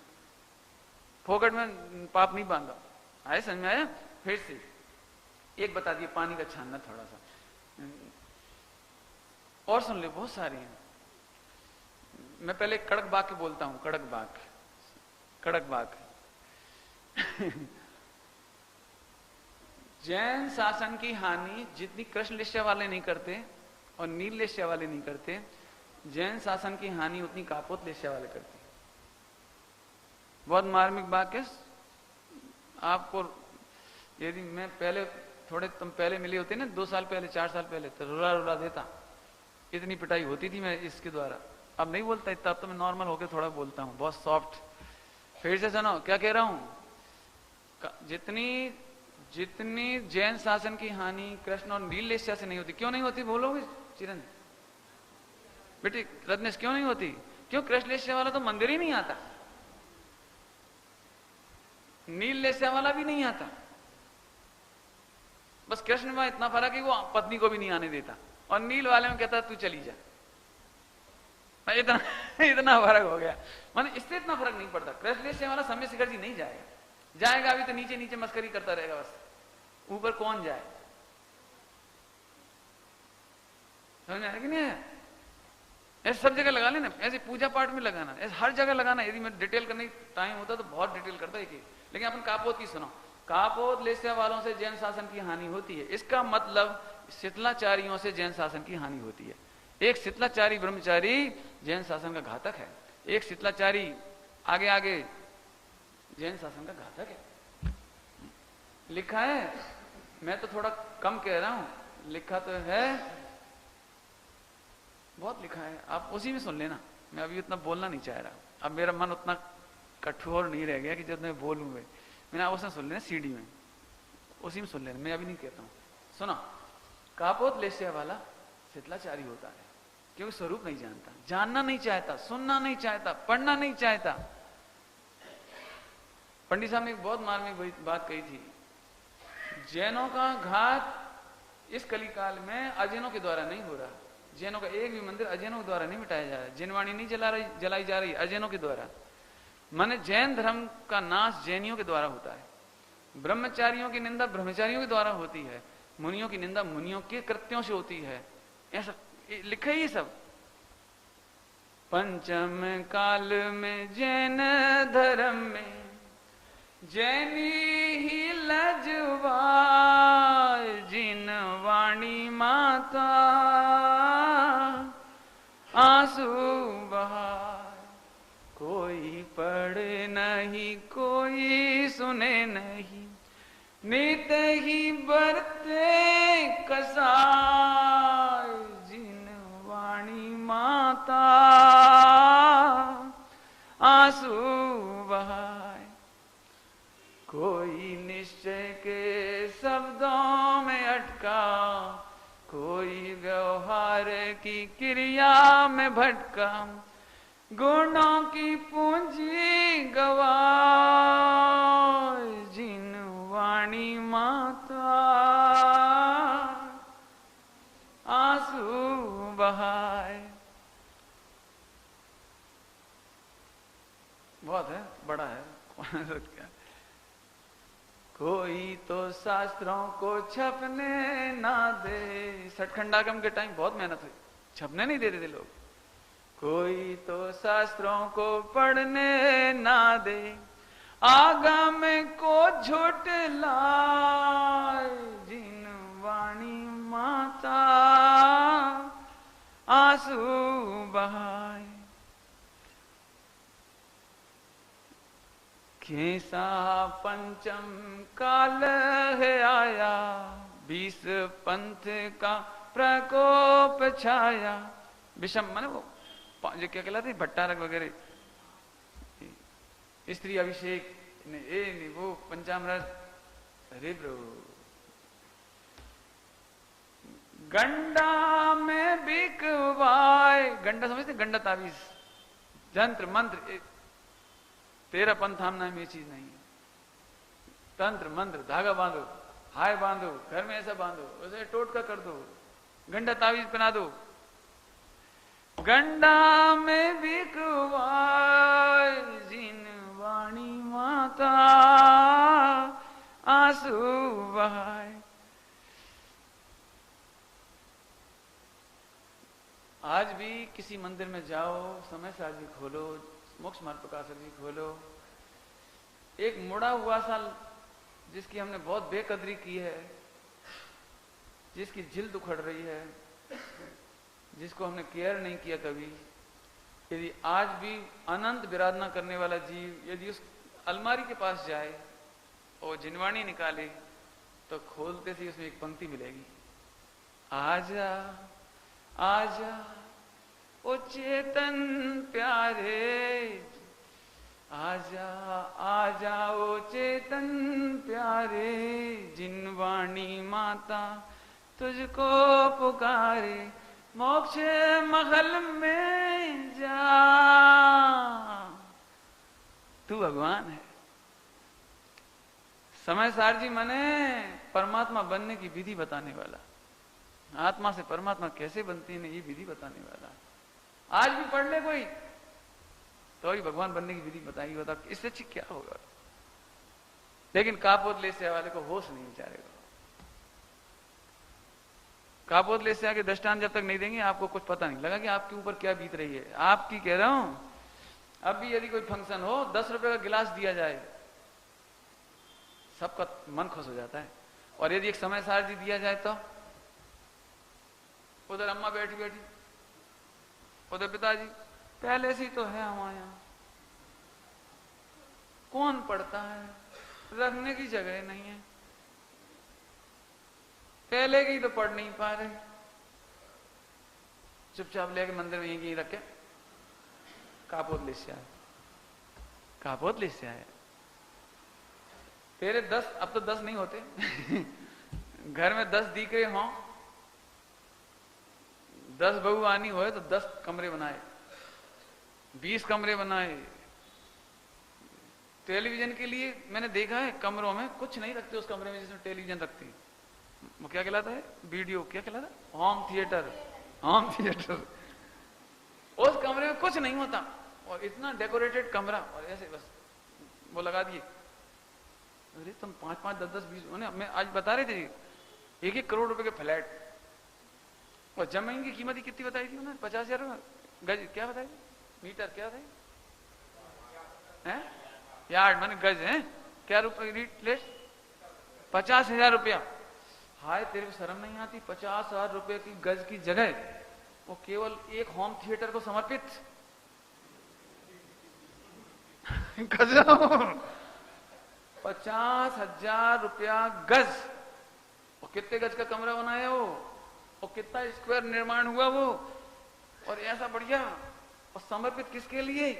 फोकट में पाप नहीं बांधा। आए समझ में आया? फिर से एक बता दिए, पानी का छानना थोड़ा सा, और सुन ले, बहुत सारी हैं। मैं पहले कड़क बाग के बोलता हूं। कड़क बाग, कड़क बाग जैन शासन की हानि जितनी कृष्ण लेश्या वाले नहीं करते और नील लेश्या वाले नहीं करते, जैन शासन की हानि उतनी कापोत लेश्या वाले करते। बहुत मार्मिक बात है आपको। यदि मैं पहले थोड़े, तुम पहले मिले होते ना 2 साल पहले 4 साल पहले, तो रुला रुला देता। इतनी पिटाई होती थी मैं इसके द्वारा। अब नहीं बोलता इतना, अब तो मैं नॉर्मल होकर थोड़ा बोलता हूँ, बहुत सॉफ्ट। फिर से सुनो क्या कह रहा हूं। जितनी जितनी जैन शासन की हानि कृष्ण और नील लेश्या से नहीं होती। क्यों नहीं होती बोलोगे चिरन? बेटी रत्नेश, क्यों नहीं होती? क्यों? कृष्ण लेश्या वाला तो मंदिर ही नहीं आता, नील लेश्या वाला भी नहीं आता। बस कृष्ण में इतना फर्क है, वो पत्नी को भी नहीं आने देता, और नील वाले में कहता तू चली जा। इतना इतना फर्क हो गया। माने इससे इतना फर्क नहीं पड़ता। कृष्ण लेश्या वाला समय शिखर जी नहीं जाएगा, जाएगा अभी तो नीचे नीचे मस्करी करता रहेगा, बस ऊपर कौन जाए? समझ में आया कि नहीं आया? ऐसे सब जगह लगा लेना, ऐसे पूजा पाठ में लगाना, ऐसे हर जगह लगाना। यदि मैं डिटेल करने टाइम होता तो बहुत डिटेल करता एक, लेकिन अपन कापोत की सुनो। कापोत लेश्या वालों से जैन शासन की हानि होती है, इसका मतलब शीतलाचारियों से जैन शासन की हानि होती है। एक शीतलाचारी ब्रह्मचारी जैन शासन का घातक है, एक शीतलाचारी आगे आगे जैन शासन का घातक है। लिखा है, मैं तो थोड़ा कम कह रहा हूं, लिखा तो है, बहुत लिखा है, आप उसी में सुन लेना। मैं अभी उतना बोलना नहीं चाह रहा, अब मेरा मन उतना कठोर नहीं रह गया कि जब मैं बोलूंगा। मैंने आप उसमें सुन लेना, सीडी में, उसी में सुन लेना, मैं अभी नहीं कहता हूं। सुनो, कापोत लेश्या वाला शीतलाचारी होता है क्योंकि स्वरूप नहीं जानता, जानना नहीं चाहता, सुनना नहीं चाहता, पढ़ना नहीं चाहता। पंडित साहब ने एक बहुत मार्मिक बात कही थी, जैनों का घात इस कलिकाल में अजैनों के द्वारा नहीं हो रहा। जैनों का एक भी मंदिर अजैनों के द्वारा नहीं मिटाया जा रहा, जिनवाणी नहीं जलाई जा रही अजैनों के द्वारा। माने जैन धर्म का नाश जैनियों के द्वारा होता है। ब्रह्मचारियों की निंदा ब्रह्मचारियों के द्वारा होती है, मुनियों की निंदा मुनियों के कृत्यों से होती है। ऐसा लिखा ही सब। पंचम काल में जैन धर्म में जैनी ही आंसू बहाए, कोई पढ़े नहीं कोई सुने नहीं, नित ही बरते कसाय, जिन वाणी माता आंसू बहाए। कोई निश्चय के शब्दों में अटका, कोई व्यवहार की क्रिया में भटका, गुणों की पूंजी गवाए, जिन वाणी माता आंसू बहाए। बहुत है, बड़ा है क्या। कोई तो शास्त्रों को छपने ना दे, सठखंडागम के टाइम बहुत मेहनत हुई, छपने नहीं देते थे लोग। कोई तो शास्त्रों को पढ़ने ना दे, आगम को झूठ लाए, जिन वाणी माता आंसू बहाए। कैसा पंचम काल है आया, 20 पंथ का प्रकोप छाया। विषम माने वो जो क्या कहलाते भट्टारक वगैरह, स्त्री अभिषेक ने वो पंचामृत, अरे प्रभु। गंडा में बिकवाए, गंडा समझते, गंडा ताबीज, जंत्र मंत्र, तेरा पंथ थामना में ये चीज नहीं है। तंत्र मंत्र, धागा बांधो, हाय बांधो, घर में ऐसा बांधो, उसे टोटका कर दो, गंडा ताबीज पहना दो। गंडा में बिकवाए, जिन वाणी माता आंसू बहाए। आज भी किसी मंदिर में जाओ, समय साज जी खोलो, मोक्ष मार्ग प्रकाशक जी खोलो, एक मुड़ा हुआ सा जिसकी हमने बहुत बेकदरी की है, जिसकी जिल्द उखड़ रही है, जिसको हमने केयर नहीं किया कभी, यदि आज भी अनंत विराधना करने वाला जीव यदि उस अलमारी के पास जाए और जिनवाणी निकाले तो खोलते से उसमें एक पंक्ति मिलेगी, आजा आजा ओ चेतन प्यारे, आजा आजा ओ चेतन प्यारे, जिनवाणी माता तुझको पुकारे, मोक्ष महल में जा। तू भगवान है। समय सार जी मने परमात्मा बनने की विधि बताने वाला, आत्मा से परमात्मा कैसे बनती है ये विधि बताने वाला। आज भी पढ़ ले कोई तो ही भगवान बनने की विधि बताएगी, बता इससे अच्छी क्या होगा। लेकिन कापोतले से वाले को होश नहीं विचारेगा। कापोतले से आके दृष्टांत जब तक नहीं देंगे आपको कुछ पता नहीं लगा कि आपके ऊपर क्या बीत रही है। आपकी कह रहा हूं, अब भी यदि कोई फंक्शन हो 10 रुपए का गिलास दिया जाए, सबका मन खुश हो जाता है। और यदि एक समय सार जी दिया जाए तो उधर अम्मा बैठी बैठी, उधर पिताजी, पहले से ही तो है हमारे यहां, कौन पढ़ता है, रखने की जगह नहीं है, पहले की तो पढ़ नहीं पा रहे, चुपचाप लेके मंदिर में यहीं रखे, कापोतले से आए, कापोतले से आए। तेरे 10, अब तो 10 नहीं होते घर में 10 दीकरे हों, 10 बहू आनी हो तो 10 कमरे बनाए, 20 कमरे बनाए। टेलीविजन के लिए मैंने देखा है कमरों में कुछ नहीं रखते उस कमरे में जिसमें टेलीविजन रखती, वो क्या कहलाता है, वीडियो क्या कहलाता है, होम थिएटर, होम थिएटर। उस कमरे में कुछ नहीं होता और इतना डेकोरेटेड कमरा, और ऐसे बस वो लगा दिए। अरे तुम 5-5, 10-10, 20, मैं आज बता रहे थे 1-1 करोड़ रुपए के फ्लैट, और जमीन की कीमत कितनी बताई थी उन्होंने, 50,000 गज, क्या बताई, मीटर क्या बताई है, यार्ड माने गज है, क्या रुपए रेट, 50,000 रुपया। हाय तेरे को शर्म नहीं आती, 50,000 रुपए की गज की जगह वो केवल एक होम थिएटर को समर्पित। गजब, 50,000 रुपया गज। और कितने गज का कमरा बनाया वो, और कितना स्क्वायर निर्माण हुआ वो, और ऐसा बढ़िया, और समर्पित किसके लिए?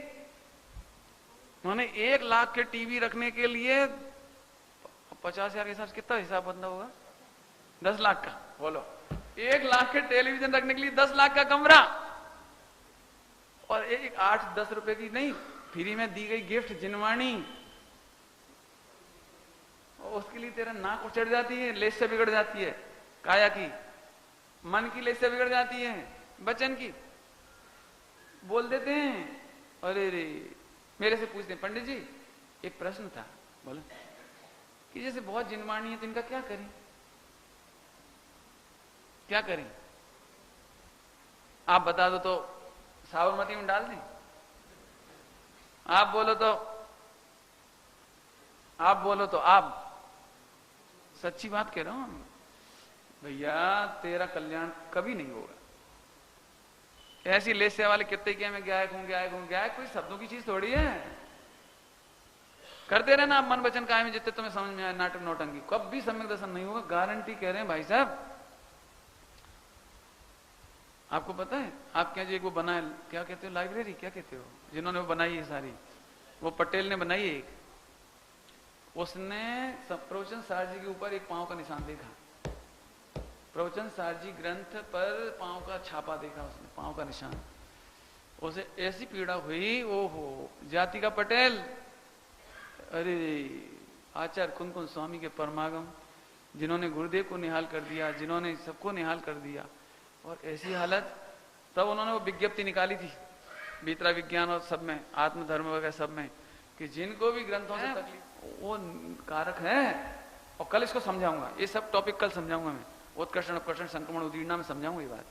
उन्होंने 1 लाख के टीवी रखने के लिए 50,000 के हिसाब से कितना हिसाब बनता होगा? 10 लाख का। बोलो, 1 लाख के टेलीविजन रखने के लिए 10 लाख का कमरा, और एक 8-10 रुपए की नहीं, फ्री में दी गई गिफ्ट जिनवाणी, और उसके लिए तेरा नाक उचड़ जाती है, लेस से बिगड़ जाती है, काया की, मन की लेस से बिगड़ जाती है, वचन की। बोल देते हैं, अरे रे, मेरे से पूछते हैं, पंडित जी एक प्रश्न था, बोलो, कि जैसे बहुत जिनवाणी है तो इनका क्या करें? क्या करें? आप बता दो तो साबरमती में डाल दें? आप बोलो तो आप सच्ची बात कह रहा हूं भैया, तेरा कल्याण कभी नहीं होगा। ऐसी लेसे वाले कितने किया, मैं गायक हूं, गायक हूं, गायक कोई शब्दों की चीज थोड़ी है। करते रहना आप मन वचन कायम, जितने तुम्हें समझ में आए, नाटक नौटंकी, कभी सम्यक दर्शन नहीं होगा, गारंटी कह रहे हैं भाई साहब। आपको पता है, आप क्या जी, एक वो बनाए, क्या कहते हो, लाइब्रेरी क्या कहते हो, जिन्होंने वो बनाई है सारी, वो पटेल ने बनाई है एक, उसने प्रवचन सार जी के ऊपर एक पांव का निशान देखा, प्रवचन सार जी ग्रंथ पर पांव का छापा देखा उसने, पांव का निशान। उसे ऐसी पीड़ा हुई, ओहो, जाति का पटेल, अरे आचार्य कुंकुम स्वामी के परमागम, जिन्होंने गुरुदेव को निहाल कर दिया, जिन्होंने सबको निहाल कर दिया, और ऐसी हालत। तब उन्होंने वो विज्ञप्ति निकाली थी भीतरा विज्ञान और सब में, आत्मधर्म वगैरह सब में, कि जिनको भी ग्रंथों से तकलीफ, वो कारक है। और कल इसको समझाऊंगा, ये सब टॉपिक कल समझाऊंगा मैं, उत्कर्षण अपकर्षण संक्रमण उदीर्णा में समझाऊंगा ये बात।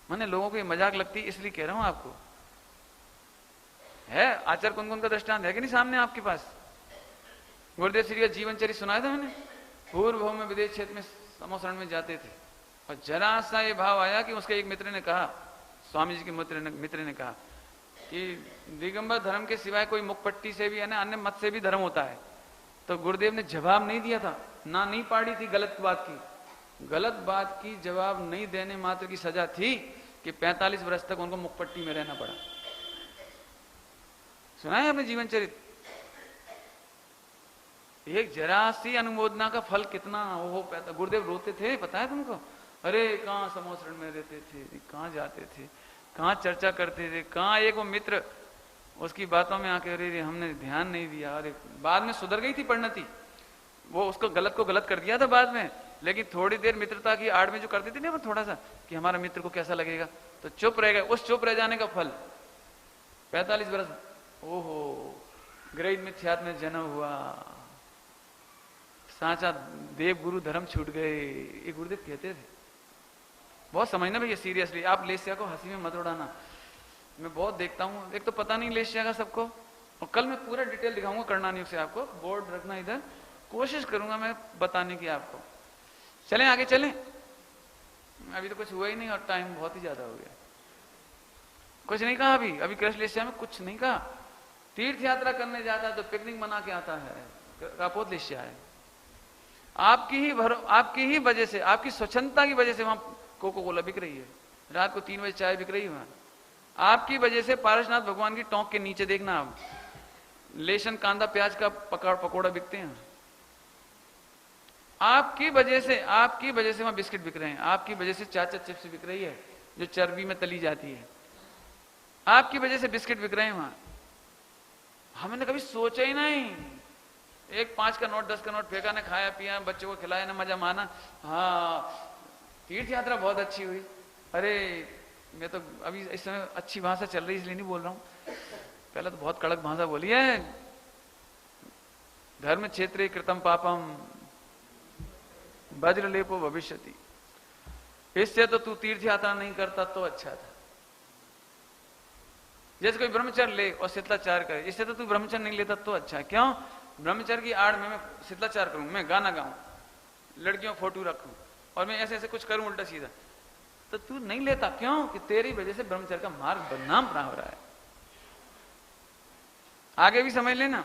मैंने लोगों को ये मजाक लगती है इसलिए कह रहा हूं आपको। है आचार्य कुंकुम का दृष्टांत है कि नहीं सामने आपके पास? गुरुदेव श्री का जीवन चरित्र सुनाया था मैंने। पूर्व भव में विदेश क्षेत्र में समोसरण में जाते थे, और जरा सा ये भाव आया कि उसके एक मित्र ने कहा, स्वामी जी के मित्र ने कहा कि दिगंबर धर्म के सिवाय कोई मुखपट्टी से भी है ना, अन्य मत से भी धर्म होता है। तो गुरुदेव ने जवाब नहीं दिया था, ना नहीं पाड़ी थी गलत बात की, गलत बात की जवाब नहीं देने मात्र की सजा थी कि 45 वर्ष तक उनको मुखपट्टी में रहना पड़ा। सुना है अपने जीवन चरित्र? एक जरा सी अनुमोदना का फल कितना वो पैदा। गुरुदेव रोते थे, पता है तुमको? अरे कहाँ समोसरण में रहते थे, कहाँ जाते थे, कहाँ चर्चा करते थे, कहाँ एक वो मित्र उसकी बातों में आके, अरे हमने ध्यान नहीं दिया। अरे बाद में सुधर गई थी परिणति, वो उसको गलत को गलत कर दिया था बाद में, लेकिन थोड़ी देर मित्रता की आड़ में जो करती थी ना थोड़ा सा कि हमारा मित्र को कैसा लगेगा, तो चुप रह गए। उस चुप रह जाने का फल 45 वर्ष, ओहो, ग्रहित मिथ्यात्व में जन्म हुआ, साचा देव गुरु धर्म छूट गए, ये गुरुदेव कहते थे। बहुत समझना भैया सीरियसली, आप लेसिया को हंसी में मत उड़ाना। मैं बहुत देखता हूँ, एक तो पता नहीं लेसिया का सबको, और कल मैं पूरा डिटेल दिखाऊंगा करणानी से आपको, बोर्ड रखना इधर, कोशिश करूंगा मैं बताने की आपको। चलें आगे चलें, अभी तो कुछ हुआ ही नहीं और टाइम बहुत ही ज्यादा हो गया। कुछ नहीं कहा अभी कृष्ण लेसिया में कुछ नहीं कहा। तीर्थ यात्रा करने जाता है तो पिकनिक मना के आता है, कापोत लेसिया है। आपकी ही वजह से, आपकी स्वच्छंदता की वजह से वहां कोको कोला बिक रही है, रात को 3 बजे चाय बिक रही है वहां। आपकी वजह से पारसनाथ भगवान की टोंक के नीचे देखना, आप लेशन कांदा प्याज का पकौड़ा बिकते हैं। आपकी वजह से वहां बिस्किट बिक रहे हैं, आपकी वजह से चाचा चिप्स बिक रही है जो चर्बी में तली जाती है, आपकी वजह से बिस्किट बिक रहे हैं वहां। हमने कभी सोचा ही नहीं, एक 5 का नोट 10 का नोट फेंका, ना खाया पिया, बच्चों को खिलाया, ना मजा माना। हाँ तीर्थ यात्रा बहुत अच्छी हुई। अरे मैं तो अभी इस समय अच्छी भाषा चल रही इसलिए नहीं बोल रहा हूं, पहले तो बहुत कड़क भाषा बोली है। धर्म क्षेत्रे कृतम पापम वज्र लेपो भविष्यति, इससे तो तू तीर्थ यात्रा नहीं करता तो अच्छा था। जैसे कोई ब्रह्मचर्य ले और शीतलाचार करे, इससे तो तू ब्रह्मचर्य नहीं लेता तो अच्छा है। क्यों? ब्रह्मचर्य की आड़ में मैं शीतलाचार करूं, मैं गाना गाऊं, लड़कियों फोटो रखूं और मैं ऐसे ऐसे कुछ करूं उल्टा सीधा, तो तू नहीं लेता क्यों? कि तेरी वजह से ब्रह्मचर्य का मार्ग बदनाम बना हो रहा है। आगे भी समझ लेना,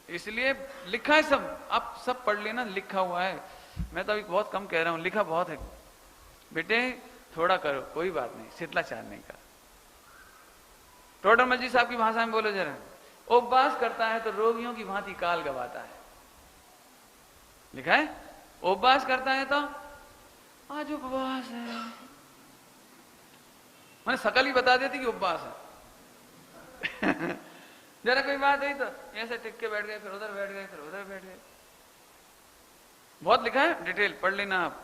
इसलिए लिखा है सब, आप सब पढ़ लेना, लिखा हुआ है। मैं तो अभी बहुत कम कह रहा हूं, लिखा बहुत है। बेटे थोड़ा करो, कोई बात नहीं, शीतलाचार नहीं का। टोडरमल जी साहब की भाषा में बोलो जरा, उपवास करता है तो रोगियों की भांति काल गवाता है। लिखा है, उपवास करता है तो आज उपवास है, मैंने सकल ही बता देती कि उपवास है। जरा कोई बात हुई तो ऐसे टिक के बैठ गए, फिर उधर बैठ गए, फिर उधर बैठ गए। बहुत लिखा है, डिटेल पढ़ लेना आप,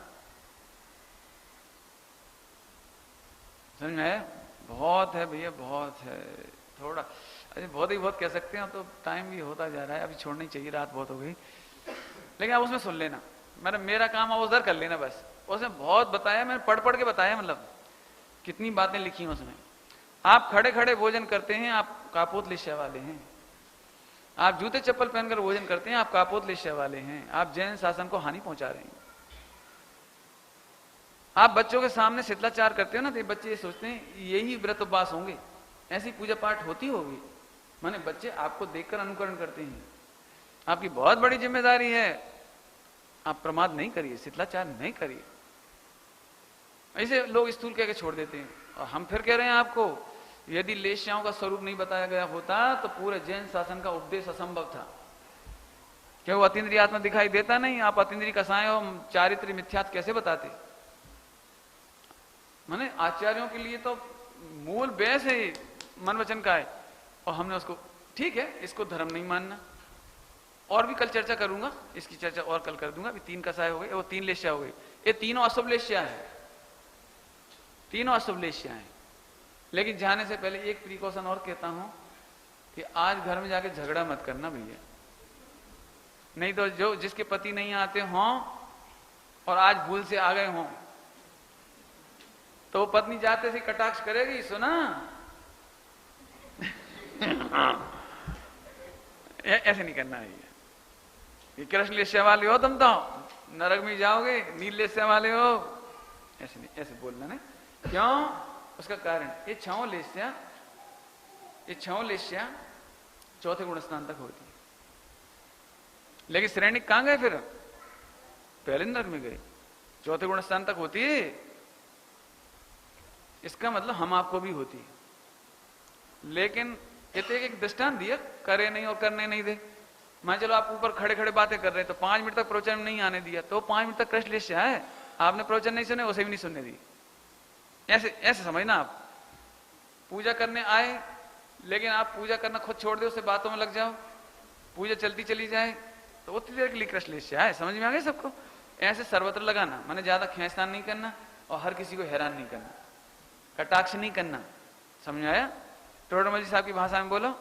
समझ में आया? बहुत है भैया, बहुत है। थोड़ा अरे बहुत ही बहुत कह सकते हैं, तो टाइम भी होता जा रहा है, अभी छोड़नी चाहिए, रात बहुत हो गई। लेकिन आप उसमें सुन लेना, मेरा काम आप उधर कर लेना बस। उसमें बहुत बताया, मैंने पढ़ पढ़ के बताया, मतलब कितनी बातें लिखी हैं उसमें। आप खड़े खड़े भोजन करते हैं, आप कापोत लिस्या वाले हैं। आप जूते चप्पल पहनकर भोजन करते हैं, आप कापोत लिस्या वाले हैं। आप जैन शासन को हानि पहुंचा रहे हैं। आप बच्चों के सामने शीतलाचार करते हो ना, तो बच्चे ये सोचते हैं यही व्रत उपवास होंगे, ऐसी पूजा पाठ होती होगी। माने बच्चे आपको देखकर अनुकरण करते हैं। आपकी बहुत बड़ी जिम्मेदारी है, आप प्रमाद नहीं करिए, शीतलाचार नहीं करिए। ऐसे लोग स्थूल कह के छोड़ देते हैं। और हम फिर कह रहे हैं आपको, यदि लेश्याओं का स्वरूप नहीं बताया गया होता तो पूरे जैन शासन का उपदेश असंभव था। क्या वो अतीन्द्रिय आत्मा दिखाई देता नहीं? आप अतीन्द्रिय कसाय और चारित्र मिथ्यात्व कैसे बताते? माने आचार्यों के लिए तो मूल बेस है मन वचन का है, और हमने उसको, ठीक है इसको धर्म नहीं मानना। और भी कल चर्चा करूंगा, इसकी चर्चा और कल कर दूंगा। अभी 3 कसाय हो गए, वो 3 लेश्या हो गई, ये तीनों अशुभ लेश्या है, तीनों अशुभ लेश्या है। लेकिन जाने से पहले एक प्रिकॉशन और कहता हूं कि आज घर में जाके झगड़ा मत करना भैया, नहीं तो जो जिसके पति नहीं आते हों और आज भूल से आ गए हों, तो पत्नी जाते से कटाक्ष करेगी, सुना ऐसे नहीं करना है। ये कृष्ण लेश्या वाले हो तुम, तो नरक में जाओगे, नील लेश्या वाले हो, ऐसे नहीं, ऐसे बोलना नहीं। क्यों? उसका कारण ये छह लेश्या चौथे गुण स्थान तक होती है। लेकिन श्रेणी कहां गए? फिर पहले नरक में गए, चौथे गुण स्थान तक होती है। इसका मतलब हम आपको भी होती है। लेकिन ये तो एक दृष्टांत दिया, करे नहीं और करने नहीं दे। मान चलो आप ऊपर खड़े खड़े बातें कर रहे हैं, तो 5 मिनट तक प्रवचन नहीं आने दिया, तो 5 मिनट तक कृष्ण लेश्या है। आपने प्रवचन नहीं सुने, उसे भी नहीं सुनने दी। ऐसे ऐसे समझना। आप पूजा करने आए, लेकिन आप पूजा करना खुद छोड़ दे, उससे बातों में लग जाओ, पूजा चलती चली जाए, तो उतनी देर के लिए कृष्ण लेश्या है। समझ में आ गया सबको? ऐसे सर्वत्र लगाना, माने ज्यादा खींचतान नहीं करना और हर किसी को हैरान नहीं करना, कटाक्ष नहीं करना। समझ में आया? टोडरमल जी साहब की भाषा में बोलो,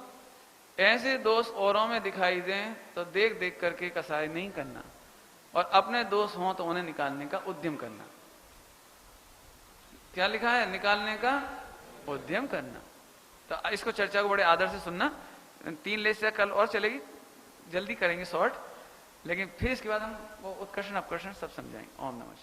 ऐसे दोष औरों में दिखाई दें तो देख देख करके कसाई नहीं करना, और अपने दोष हों तो उन्हें निकालने का उद्यम करना। क्या लिखा है? निकालने का उद्यम करना। तो इसको चर्चा को बड़े आदर से सुनना। 3 लेश्या कल और चलेगी, जल्दी करेंगे शॉर्ट, लेकिन फिर इसके बाद हम वो उत्कर्षण अपकर्षण सब समझाएंगे। ओम नमः।